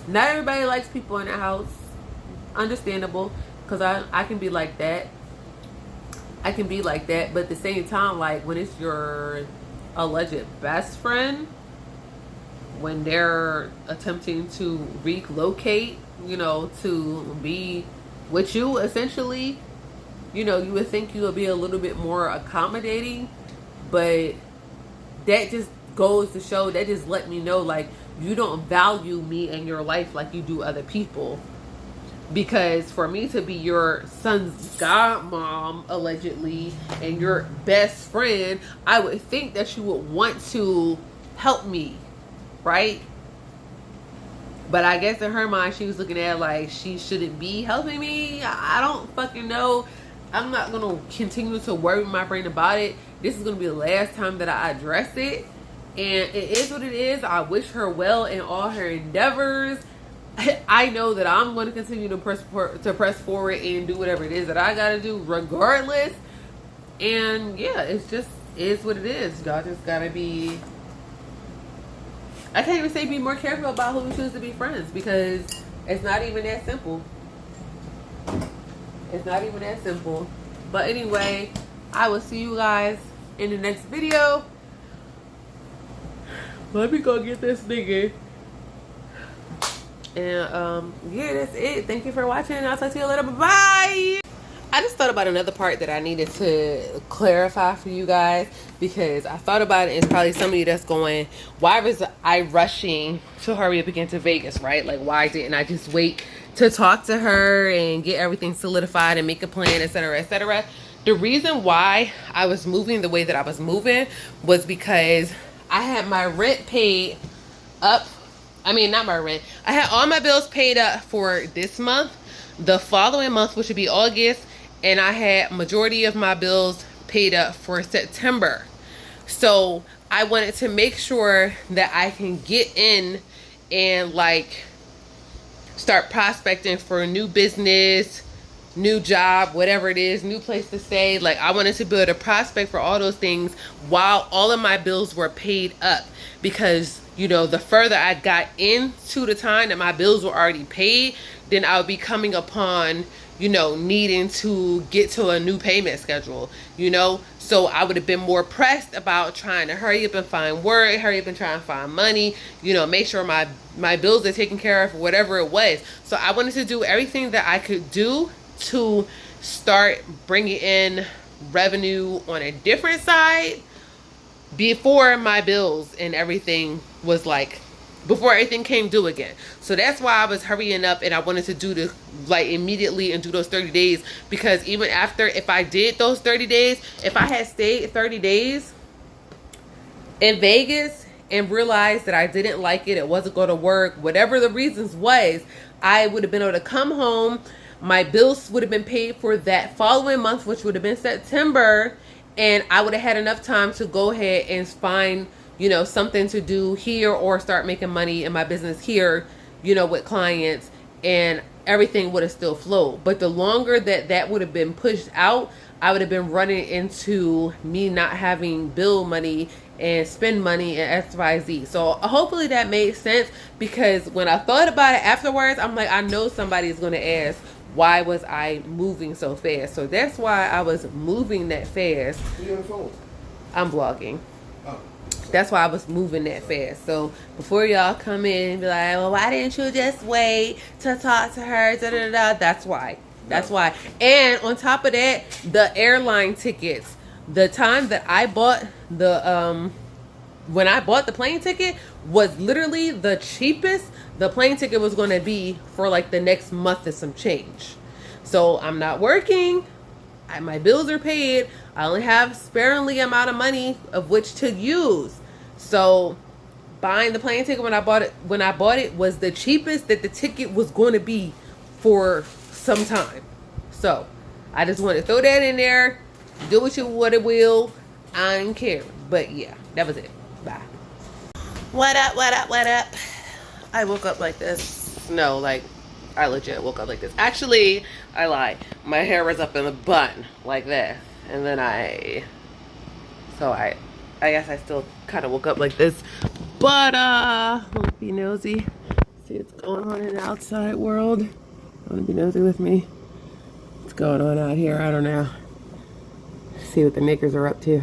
not everybody likes people in their house. Understandable, because I can be like that. I can be like that, but at the same time, like when it's your alleged best friend, when they're attempting to relocate, you know, to be with you, essentially, you know, you would think you would be a little bit more accommodating, but that just goes to show, that just let me know, like, you don't value me and your life like you do other people. Because for me to be your son's godmom, allegedly, and your best friend, I would think that you would want to help me, right? But I guess in her mind, she was looking at it like she shouldn't be helping me. I don't fucking know. I'm not going to continue to worry my brain about it. This is going to be the last time that I address it. And it is what it is. I wish her well in all her endeavors. I know that I'm going to continue to press forward and do whatever it is that I got to do regardless. And yeah, it's just is what it is. Y'all just got to be... I can't even say be more careful about who you choose to be friends, because it's not even that simple. It's not even that simple. But anyway, I will see you guys in the next video. Let me go get this nigga. And yeah, that's it. Thank you for watching. I'll talk to you later. Bye-bye. I just thought about another part that I needed to clarify for you guys, because I thought about it. It's probably somebody that's going, why was I rushing to hurry up and get to Vegas, right? Like, why didn't I just wait to talk to her and get everything solidified and make a plan, etc., etc.? The reason why I was moving the way that I was moving was because I had my rent paid up. I mean, not my rent. I had all my bills paid up for this month, the following month, which would be August, and I had majority of my bills paid up for September. So I wanted to make sure that I can get in and like start prospecting for a new business, new job, whatever it is, new place to stay. Like, I wanted to build a prospect for all those things while all of my bills were paid up, because, you know, the further I got into the time that my bills were already paid, then I would be coming upon, you know, needing to get to a new payment schedule, you know. So I would have been more pressed about trying to hurry up and find work, hurry up and try and find money, you know, make sure my bills are taken care of, whatever it was. So I wanted to do everything that I could do to start bringing in revenue on a different side before my bills and everything was like, before everything came due again. So that's why I was hurrying up, and I wanted to do the like immediately and do those 30 days, because even after, if I did those 30 days, if I had stayed 30 days in Vegas and realized that I didn't like it, it wasn't going to work, whatever the reasons was, I would have been able to come home. My bills would have been paid for that following month, which would have been September, and I would have had enough time to go ahead and find, you know, something to do here or start making money in my business here, you know, with clients, and everything would have still flowed. But the longer that would have been pushed out, I would have been running into me not having bill money and spend money and XYZ. So hopefully that made sense, because when I thought about it afterwards, I'm like, I know somebody's going to ask, why was I moving so fast? So that's why I was moving that fast. You on the phone? I'm vlogging. Oh. That's why I was moving that fast. So before y'all come in and be like, well, why didn't you just wait to talk to her? Da, da, da. That's why. That's why. And on top of that, the airline tickets. The time that I bought the when I bought the plane ticket was literally the cheapest the plane ticket was going to be for like the next month and some change. So I'm not working. My bills are paid. I only have sparingly amount of money of which to use. So buying the plane ticket when I bought it was the cheapest that the ticket was going to be for some time. So I just want to throw that in there. Do with you what it will. I don't care. But yeah, that was it. Bye. What up, what up, what up? I woke up like this. No, like I legit woke up like this. Actually, I lied. My hair was up in a bun like this. And then I guess I still kind of woke up like this. But don't be nosy. See what's going on in the outside world. Want to be nosy with me? What's going on out here? I don't know. See what the niggers are up to.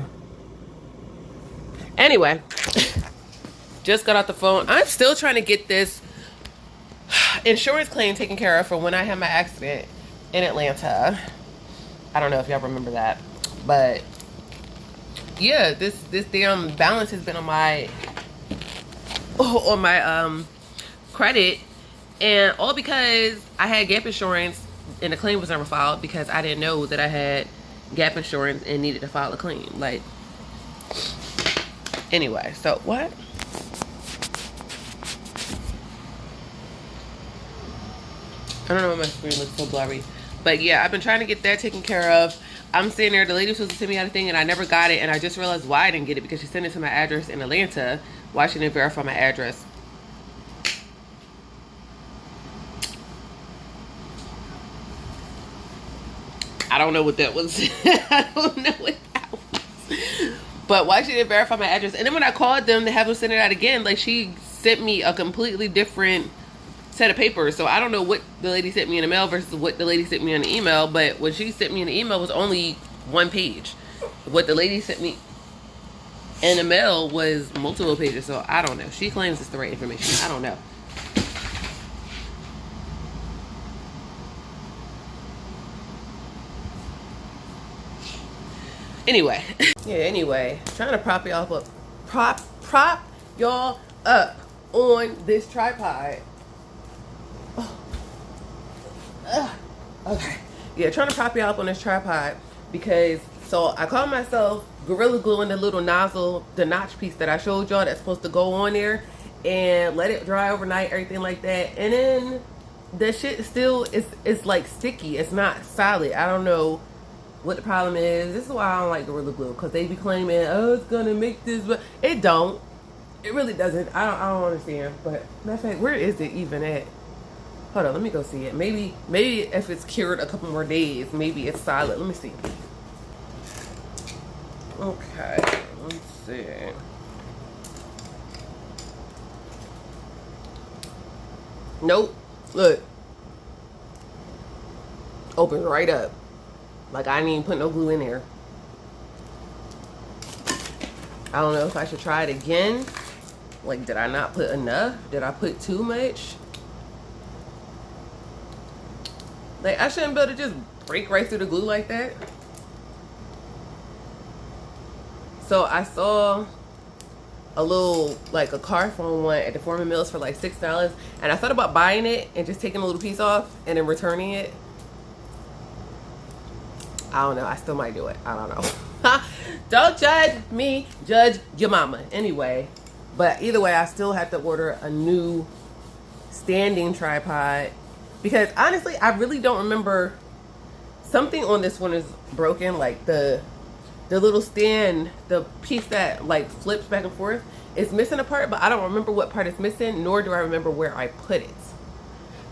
Anyway, just got off the phone. I'm still trying to get this insurance claim taken care of for when I had my accident in Atlanta. I don't know if y'all remember that, but yeah, this damn balance has been on my credit, and all because I had gap insurance and the claim was never filed because I didn't know that I had gap insurance and needed to file a claim. Like, anyway, so what? I don't know why my screen looks so blurry. But yeah, I've been trying to get that taken care of. I'm sitting there, the lady was supposed to send me out a thing and I never got it, and I just realized why I didn't get it, because she sent it to my address in Atlanta. Why she didn't verify my address? I don't know what that was. I don't know what that was. But why she didn't verify my address? And then when I called them to have them send it out again, like, she sent me a completely different set of papers. So I don't know what the lady sent me in the mail versus what the lady sent me in the email. But what she sent me in the email was only one page. What the lady sent me in the mail was multiple pages. So I don't know. She claims it's the right information. I don't know. Anyway. Yeah, anyway. Trying to prop y'all up. Prop y'all up on this tripod. Okay. Yeah, trying to prop y'all up on this tripod because, so I call myself Gorilla Gluing the little nozzle, the notch piece that I showed y'all that's supposed to go on there, and let it dry overnight, everything like that. And then the shit still is like sticky. It's not solid. I don't know what the problem is. This is why I don't like Gorilla Glue, because they be claiming, oh, it's gonna make this, but it don't. It really doesn't. I don't understand. But matter of fact, where is it even at? Hold on, let me go see it. Maybe if it's cured a couple more days, maybe it's solid. Let me see. Okay, let's see. Nope. Look. Open right up. Like, I didn't even put no glue in there. I don't know if I should try it again. Like, did I not put enough? Did I put too much? Like, I shouldn't be able to just break right through the glue like that. So I saw a little, like, a Carphone one at the Foreman Mills for like $6. And I thought about buying it and just taking a little piece off and then returning it. I don't know. I still might do it. I don't know. Don't judge me. Judge your mama. Anyway. But either way, I still have to order a new standing tripod. Because honestly, I really don't remember. Something on this one is broken. Like the little stand, the piece that like flips back and forth, is missing a part. But I don't remember what part is missing. Nor do I remember where I put it.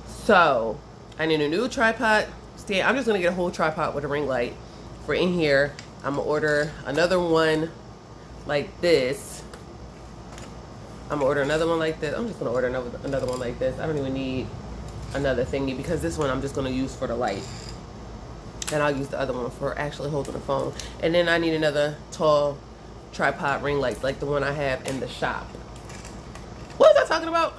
So I need a new tripod stand. I'm just going to get a whole tripod with a ring light for in here. I'm going to order another one like this. I'm going to order another one like this. I'm just going to order another one like this. I don't even need another thingy because this one I'm just going to use for the light. And I'll use the other one for actually holding the phone. And then I need another tall tripod ring lights like the one I have in the shop. What was I talking about?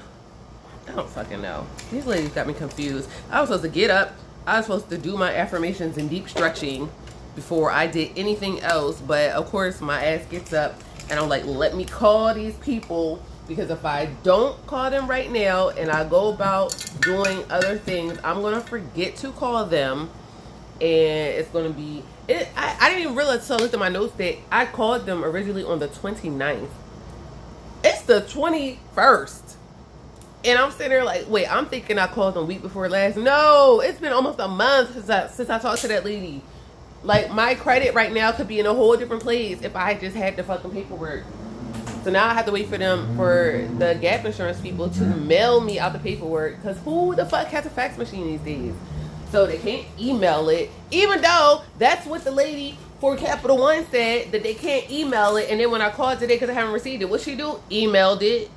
I don't fucking know. These ladies got me confused. I was supposed to get up. I was supposed to do my affirmations and deep stretching before I did anything else. But of course my ass gets up and I'm like, let me call these people, because if I don't call them right now and I go about doing other things, I'm gonna forget to call them, and it's gonna be I didn't even realize until I looked at my notes that I called them originally on the 29th. It's the 21st. And I'm sitting there like, wait, I'm thinking I called them a week before last. No, it's been almost a month since I talked to that lady. Like, my credit right now could be in a whole different place if I just had the fucking paperwork. So now I have to wait for the Gap insurance people to mail me out the paperwork, because who the fuck has a fax machine these days? So they can't email it, even though that's what the lady for Capital One said, that they can't email it. And then when I called today because I haven't received it, what she do? Emailed it.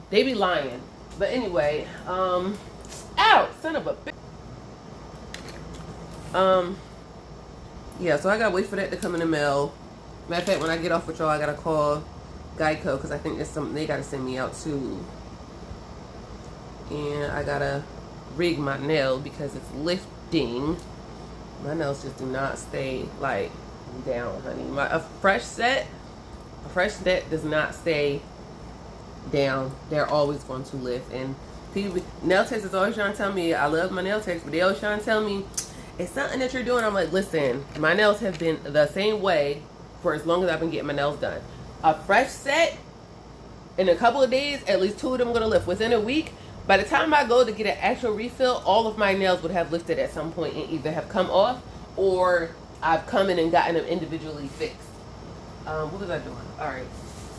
They be lying. But anyway, ow, son of a bitch. Yeah, so I gotta wait for that to come in the mail. Matter of fact, when I get off with y'all, I gotta call Geico, because I think there's something they gotta send me out too. And I gotta rig my nail because it's lifting. My nails just do not stay like down, honey. A fresh set does not stay down. They're always going to lift. And people, nail techs is always trying to tell me, I love my nail techs, but they always trying to tell me it's something that you're doing. I'm like, listen, my nails have been the same way for as long as I've been getting my nails done. A fresh set, in a couple of days, at least 2 of them are going to lift. Within a week, by the time I go to get an actual refill, all of my nails would have lifted at some point and either have come off or I've come in and gotten them individually fixed. What was I doing? All right.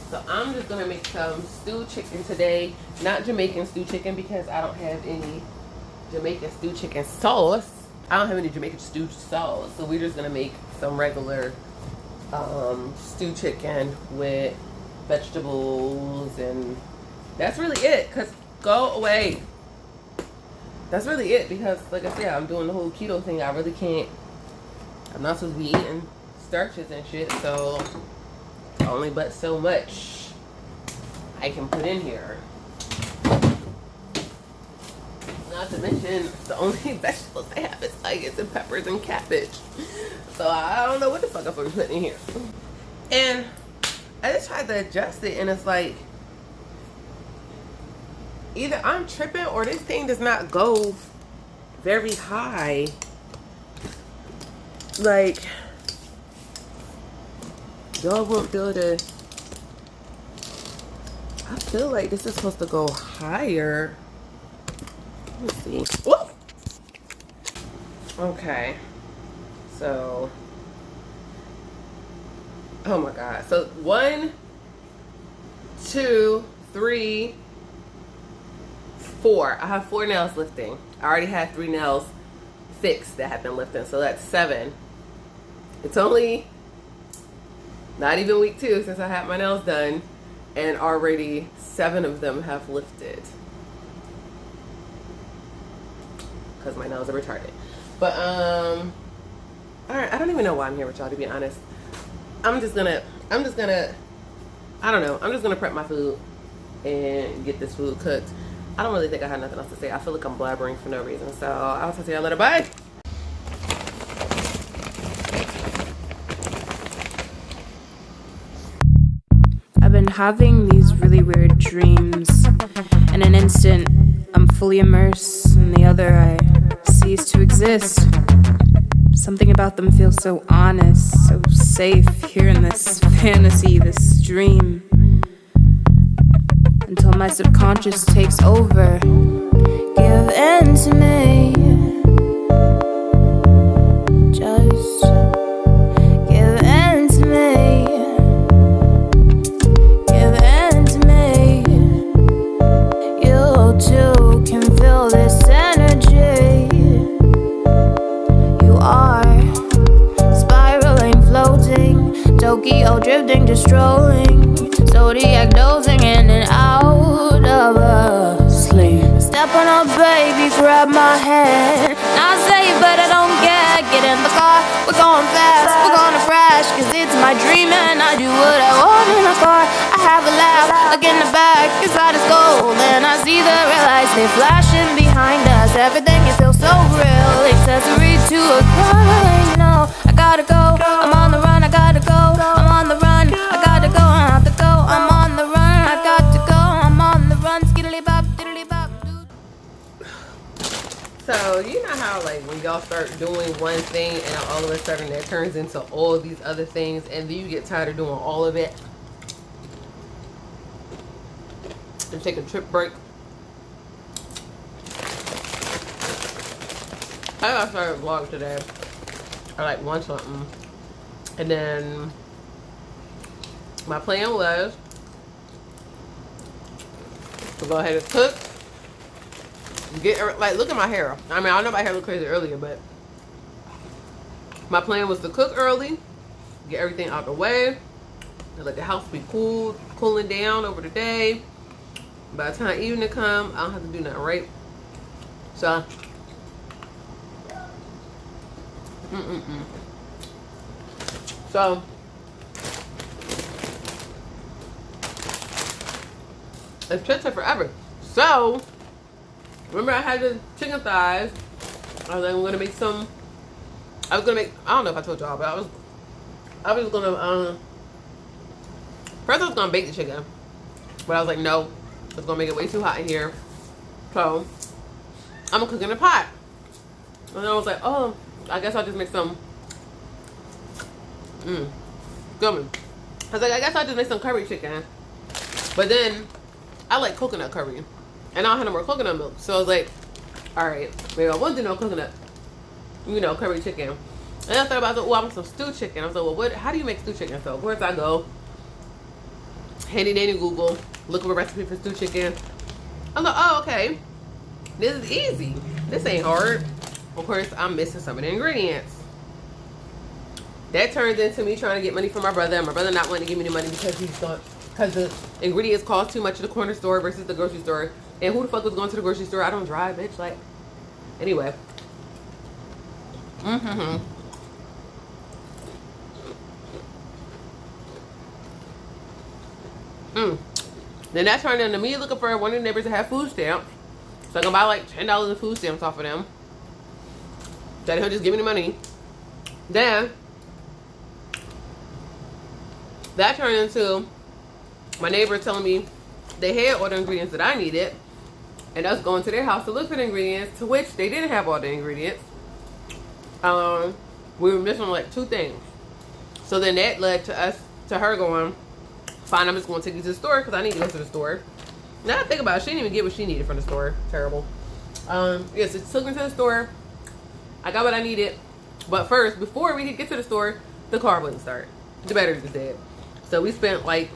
So I'm just going to make some stewed chicken today. Not Jamaican stewed chicken, because I don't have any Jamaican stewed chicken sauce. I don't have any Jamaican stewed sauce. So we're just going to make some regular stewed chicken with vegetables, and that's really it. Because go away. That's really it, because like I said, I'm doing the whole keto thing. I really can't. I'm not supposed to be eating starches and shit, so only but so much I can put in here. Not to mention, the only vegetables I have is onions and peppers and cabbage. So I don't know what the fuck I'm putting in here. And I just tried to adjust it, and it's like, either I'm tripping or this thing does not go very high. Like, y'all won't be able to. I feel like this is supposed to go higher. Let me see. Whoop! Okay. So, oh my god. So 1, 2, 3, 4. I have 4 nails lifting. I already had 3 nails fixed that have been lifting, so that's 7. It's only not even week 2 since I had my nails done, and already 7 of them have lifted because my nails are retarded. But all right, I don't even know why I'm here with y'all, to be honest. I'm just gonna I don't know, I'm just gonna prep my food and get this food cooked. I don't really think I have nothing else to say. I feel like I'm blabbering for no reason. So I'll talk to y'all later. Bye. I've been having these really weird dreams. In an instant, I'm fully immersed. In the other, I cease to exist. Something about them feels so honest, so safe here in this fantasy, this dream. Until my subconscious takes over. Give in to me. Just give in to me. Give in to me. You too can feel this energy. You are spiraling, floating, Tokyo drifting, just strolling. Zodiac dozing in and out of a sleep. Step on up, baby, grab my hand. Not safe, but I don't care. Get in the car, we're going fast, we're gonna crash. Cause it's my dream and I do what I want in the car. I have a laugh, look in the back, inside is gold. And I see the red lights, they flashing behind us. Everything, it feels so real, accessory to a crime. No, I gotta go, I'm on the run, I gotta go, I'm on the run, I gotta go, I have to go, I'm on the run, I got to go, I'm on the run, skiddly bop, diddly bop. So you know how like when y'all start doing one thing and all of a sudden that turns into all these other things, and then you get tired of doing all of it and take a trip break. I started a vlog today. I like one something, and then my plan was to go ahead and cook. Get like, look at my hair. I mean, I know my hair looked crazy earlier, but my plan was to cook early, get everything out the way, and let the house be cooling down over the day. By the time evening come, I don't have to do nothing, right? So, so it's just forever. So. Remember I had the chicken thighs. I was like, I'm gonna make some. I was gonna make. I don't know if I told y'all, but I was gonna. First I was gonna bake the chicken, but I was like, no, it's gonna make it way too hot in here. So I'm gonna cook in a pot. And then I was like, oh, I guess I'll just make some. Good. I was like, I guess I'll just make some curry chicken. But then I like coconut curry. And I don't have no more coconut milk. So I was like, alright, maybe I won't do no coconut, you know, curry chicken. And I thought about, oh, I want some stewed chicken. I was like, well, how do you make stewed chicken? So of course I go, handy dandy Google, look up a recipe for stewed chicken. I'm like, oh, okay. This is easy. This ain't hard. Of course, I'm missing some of the ingredients. That turns into me trying to get money from my brother. And my brother not wanting to give me the money because he thought, because the ingredients cost too much at the corner store versus the grocery store. And who the fuck was going to the grocery store? I don't drive, bitch. Like, anyway. Then that turned into me looking for one of the neighbors that have food stamps. So I can buy like $10 in food stamps off of them. Then he'll just give me the money. Then that turned into my neighbor telling me they had all the ingredients that I needed, and us going to their house to look for the ingredients, to which they didn't have all the ingredients. We were missing like 2 things. So then that led to her going, fine, I'm just going to take you to the store because I need to go to the store. Now I think about it, she didn't even get what she needed from the store. Terrible. Yeah, so she took me to the store. I got what I needed. But first, before we could get to the store, the car wouldn't start. The battery was dead. So we spent like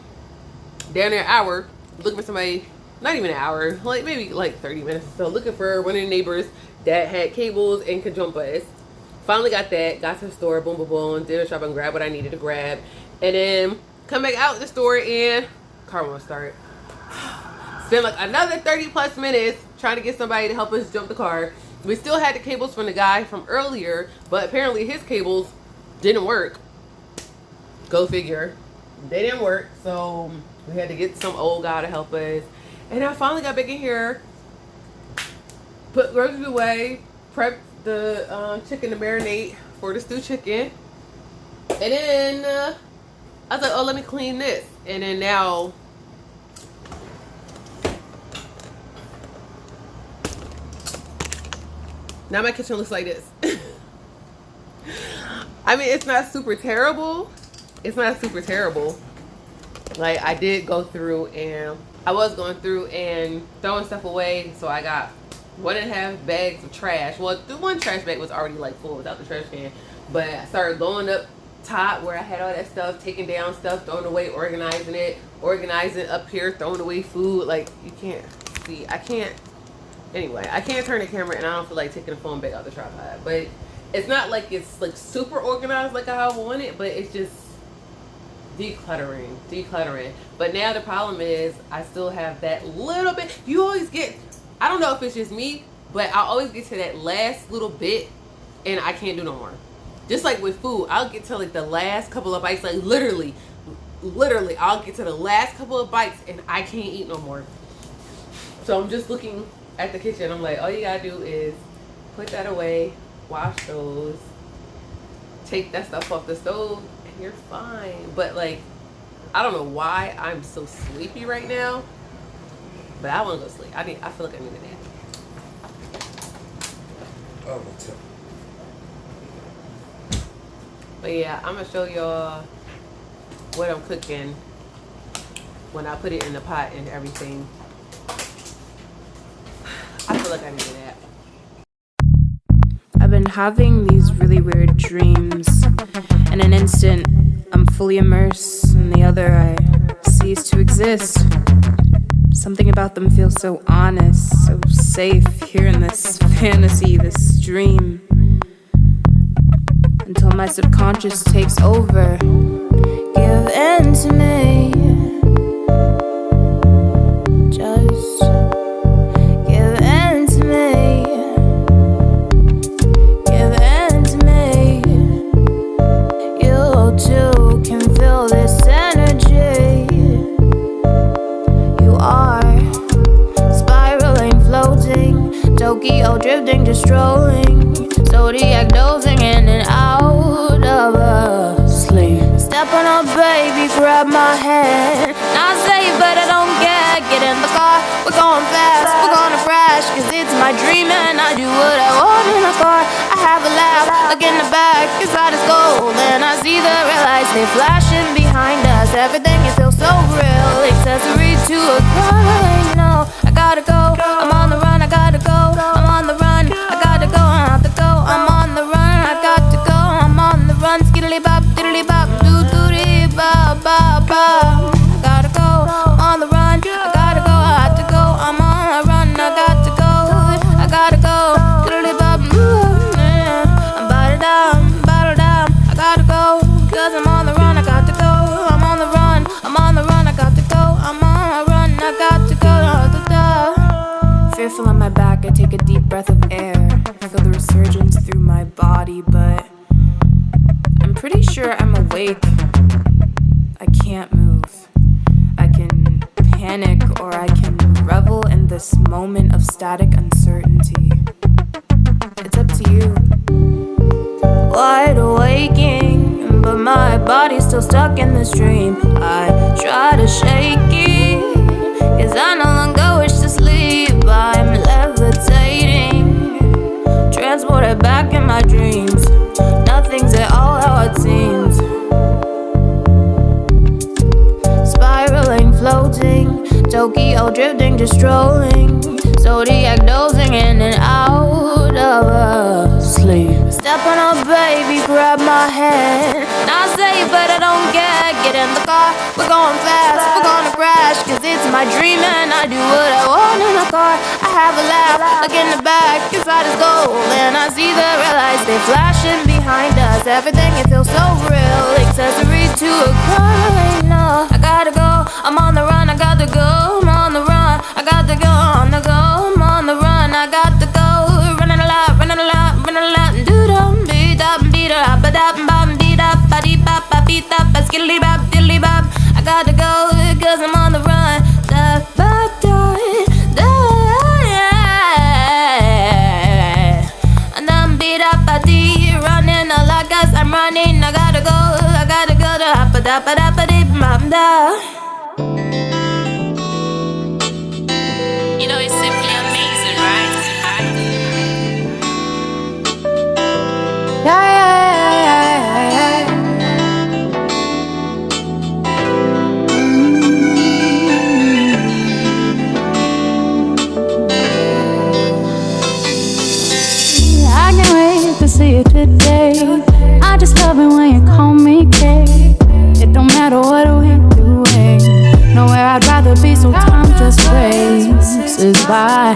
down there an hour looking for somebody, not even an hour, like maybe like 30 minutes or so, looking for one of the neighbors that had cables and kajumpas. Finally got that, got to the store, boom, boom, boom, did a shop and grab what I needed to grab. And then come back out the store and car won't start. Spent like another 30 plus minutes trying to get somebody to help us jump the car. We still had the cables from the guy from earlier, but apparently his cables didn't work. Go figure. They didn't work, so we had to get some old guy to help us. And I finally got back in here, put groceries away, prepped the chicken to marinate for the stewed chicken. And then I was like, oh, let me clean this. And then now my kitchen looks like this. I mean, it's not super terrible. It's not super terrible. Like, I did go through and I was going through and throwing stuff away. So I got 1.5 bags of trash. Well, the one trash bag was already like full without the trash can. But I started going up top where I had all that stuff, taking down stuff, throwing away, organizing it, organizing up here, throwing away food. Like, you can't see. I can't. Anyway, I can't turn the camera and I don't feel like taking the phone back out the tripod. But it's not like it's like super organized like how I want it, but it's just decluttering. But now the problem is I still have that little bit. You always get, I don't know if it's just me, but I always get to that last little bit and I can't do no more. just like with food, I'll get to like the last couple of bites, like literally I'll get to the last couple of bites and I can't eat no more. So I'm just looking at the kitchen. I'm like, all you gotta do is put that away, wash those, take that stuff off the stove, and you're fine. But like, I don't know why I'm so sleepy right now, but I want to go sleep. I feel like I need a nap. Oh, what's up? But yeah, I'm gonna show y'all what I'm cooking when I put it in the pot and everything. I feel like I need a nap. I've been having these really weird dreams. In an instant, I'm fully immersed, in the other, I cease to exist. Something about them feels so honest, so safe here in this fantasy, this dream. Until my subconscious takes over. Give in to me. Just give in to me. Give in to me. You too can feel this energy. You are spiraling, floating, Tokyo drifting, just strolling, zodiac dozing in and out of a sleep. Step on up, baby, grab my hand. Not safe, but I don't care. Get in the car, we're going fast, we're gonna crash. Cause it's my dream and I do what I want in the car. I have a laugh, look in the back, inside is gold. And I see the red lights, they flashing behind us. Everything, it feels so real. Accessory to a crime, no, I gotta go. I'm on the run, I gotta go. I'm on the run, I gotta go. I have to go, I'm on the run, I got to go. I'm on the run, skiddly bop, diddly bop, doo doo bop, bop, bop. I gotta go, I'm on the run, I gotta go. I have to go, I'm on the run, I got to go. I gotta go, diddly bop, yeah. I'm bottled down, I gotta go. Cause I'm on the run, I got to go. I'm on the run, I got to go. I'm on the run, I got to go. Fearful on my back, I take a deep breath of air. Feel the resurgence through my body, but I'm pretty sure I'm awake. I can't move. I can panic or I can revel in this moment of static uncertainty. It's up to you. Wide awaking, but my body's still stuck in this dream. I try to shake it, cause I no longer wish to sleep. I'm levitating, transported back in my dreams. Nothing's at all how it seems. Spiraling, floating, Tokyo drifting, just strolling, zodiac dozing in and out of a sleep. Step on up, baby, grab my hand. Not safe, but I don't care. Get in the car, we're going fast, we're gonna crash. Cause it's my dream and I do what I want in the car. I have a laugh, look in the back, inside is gold. And I see the red lights, they flashing behind us. Everything, it feels so real. Accessory to a crime, no, I gotta go. I'm on the run, I got to go. I'm on the run, I got to go. On the go, I'm on the run, I got to go. Running a lot, running a lot, running a lot. Do-dum, beat-up, beat-up, ba-dap, bam, beat-up, ba-dee-bop, ba-beat-up, ba-skilly-bop, diddly-bop. I got to go, cause I'm on the run. Da-ba-da, da, yeah. And I'm beat-up, ba-dee, running a lot, cause I'm running. I gotta go, da-ba-da-ba-da-ba-dee-bam-da. You know, it's simply amazing, right? Yeah, yeah, yeah, yeah, I can't wait to see you today. I just love it when you call me Kate. It don't matter what we're doing. Nowhere I'd rather be, so time just races by.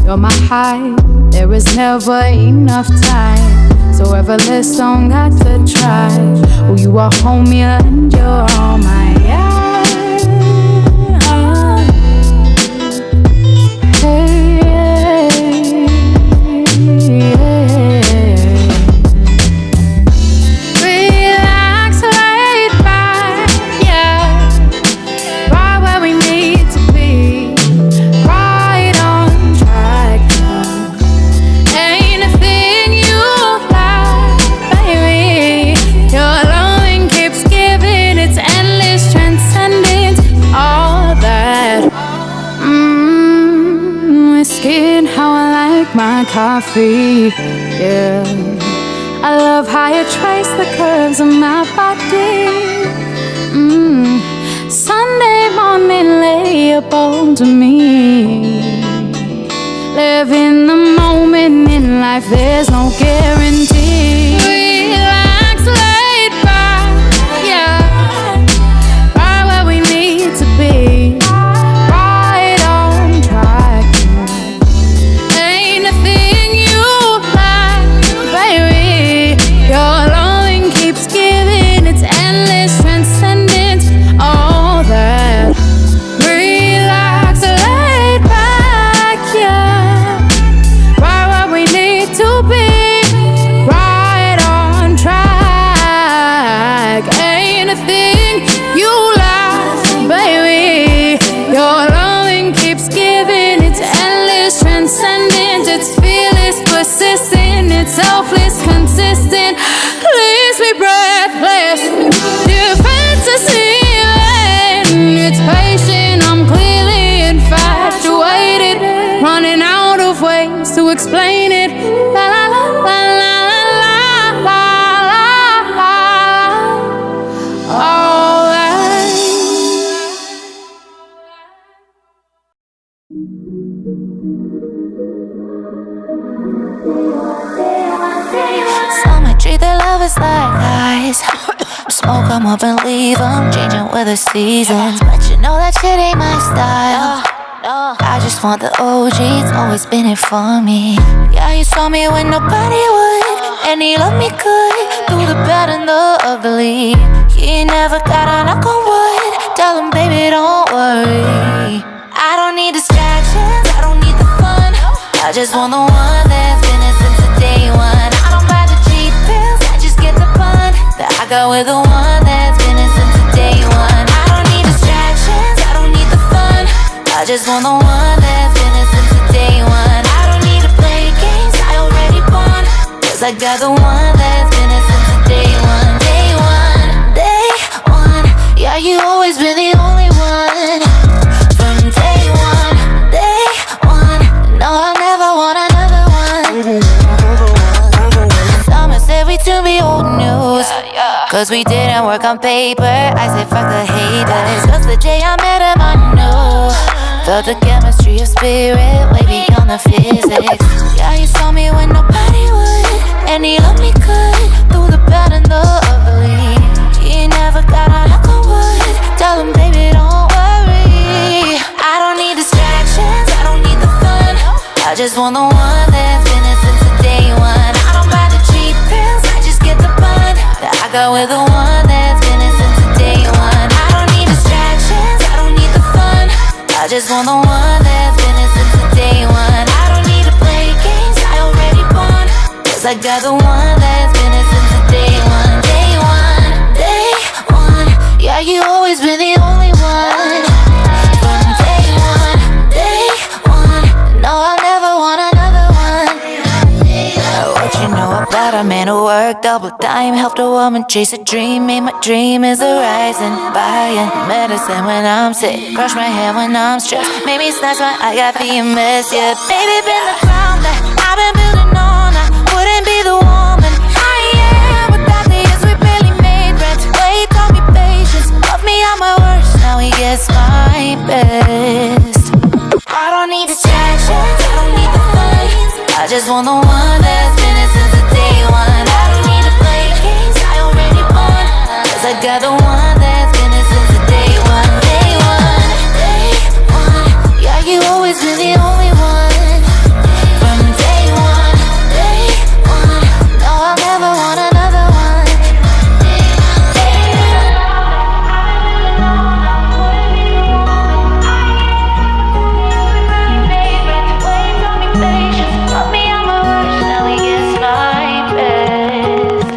You're my high, there is never enough time. So effortless, don't got to try. Oh, you are homie and you're all my hey, yeah. skin, how I like my coffee. Yeah, I love how you trace the curves of my body. Sunday morning lay upon to me. Live in the moment in life, there's no guarantee. Relax, laid back, yeah. Right where we need to be. Right on track. Ain't nothing you like, baby. Your loving keeps giving, it's endless, transcendent, all that. Relax, laid back, yeah. Right where we need to be. Right on track. Ain't a thing you like, baby. Your loving keeps giving, it's endless, transcendent, it's fearless, persistent, it's selfless, consistent. Please be breathless. Your fantasy, it's patient. I'm clearly infatuated, running out of ways to explain it. La la la la la la la la la. All that. Some might treat their lovers like guys. Smoke 'em up and leave 'em, changing with the seasons. But you know that shit ain't my style. I just want the OG, it's always been it for me. Yeah, you saw me when nobody would, and he loved me good, through the bad and the ugly. He never got a knock on wood. Tell him, baby, don't worry. I don't need distractions, I don't need the fun. I just want the one that's been it since the day one. I don't buy the cheap pills, I just get the fun that I got with the one that's been it since the day one. I don't need distractions, I don't need the fun. I just want the one that's been it since the day one. I don't need to play games, I already won. Cause I got the one that's been it since the day one. Day one, day one. Yeah, you always been the only one. From day one, day one. No, I'll never want another one. Someone said we to be old news, cause we didn't work on paper. I said fuck the haters, cause the day I met him I knew. Felt the chemistry of spirit, way beyond the physics. Yeah, you saw me when nobody would, and he loved me good, through the bad and the ugly. He never got a knock on wood. Tell him, baby, don't worry. I don't need distractions, I don't need the fun. I just want the one that's been it since the day one. I don't buy the cheap pills, I just get the bun that I got with the one that's been it since the day one. I don't need distractions, I don't need the fun. I just want the one that's been it since the day one. I don't need to play games, I already won. Cause I got the one that's been it since the day one. Day one, day one. Yeah, you always been the only one. From day one, day one. No, I'll never want another one. What you know about a man who worked double time, helped a woman chase a dream, made my dream is a rising, buying medicine when I'm sick, brush my hair when I'm stressed, made me snatch my eye out for your mess. Yeah, baby, been the ground that I've been building on. I wouldn't be the woman I am without the years we barely made rent. Wait, taught me patience, love me at my worst, now he gets my best. I don't need distractions, I don't need the fun. I just want the one that's been it since the day one. I don't need to play games, I already won. Cause I got the one that's been it since the day one. Day one, day one. Yeah, you always been the only one. From day one, day one. No, I'll never want another one. Love me, I'm a rush, now he gets my best.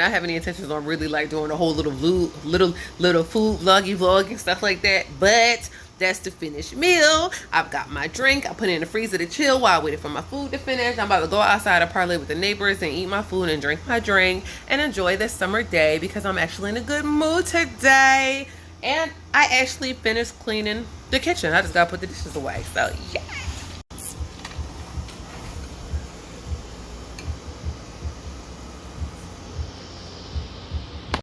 not have any intentions on really like doing a whole little food vlog and stuff like that. But that's the finished meal. I've got my drink. I put it in the freezer to chill while I waited for my food to finish. I'm about to go outside and parlay with the neighbors and eat my food and drink my drink and enjoy this summer day because I'm actually in a good mood today. And I actually finished cleaning the kitchen. I just gotta put the dishes away. So yeah.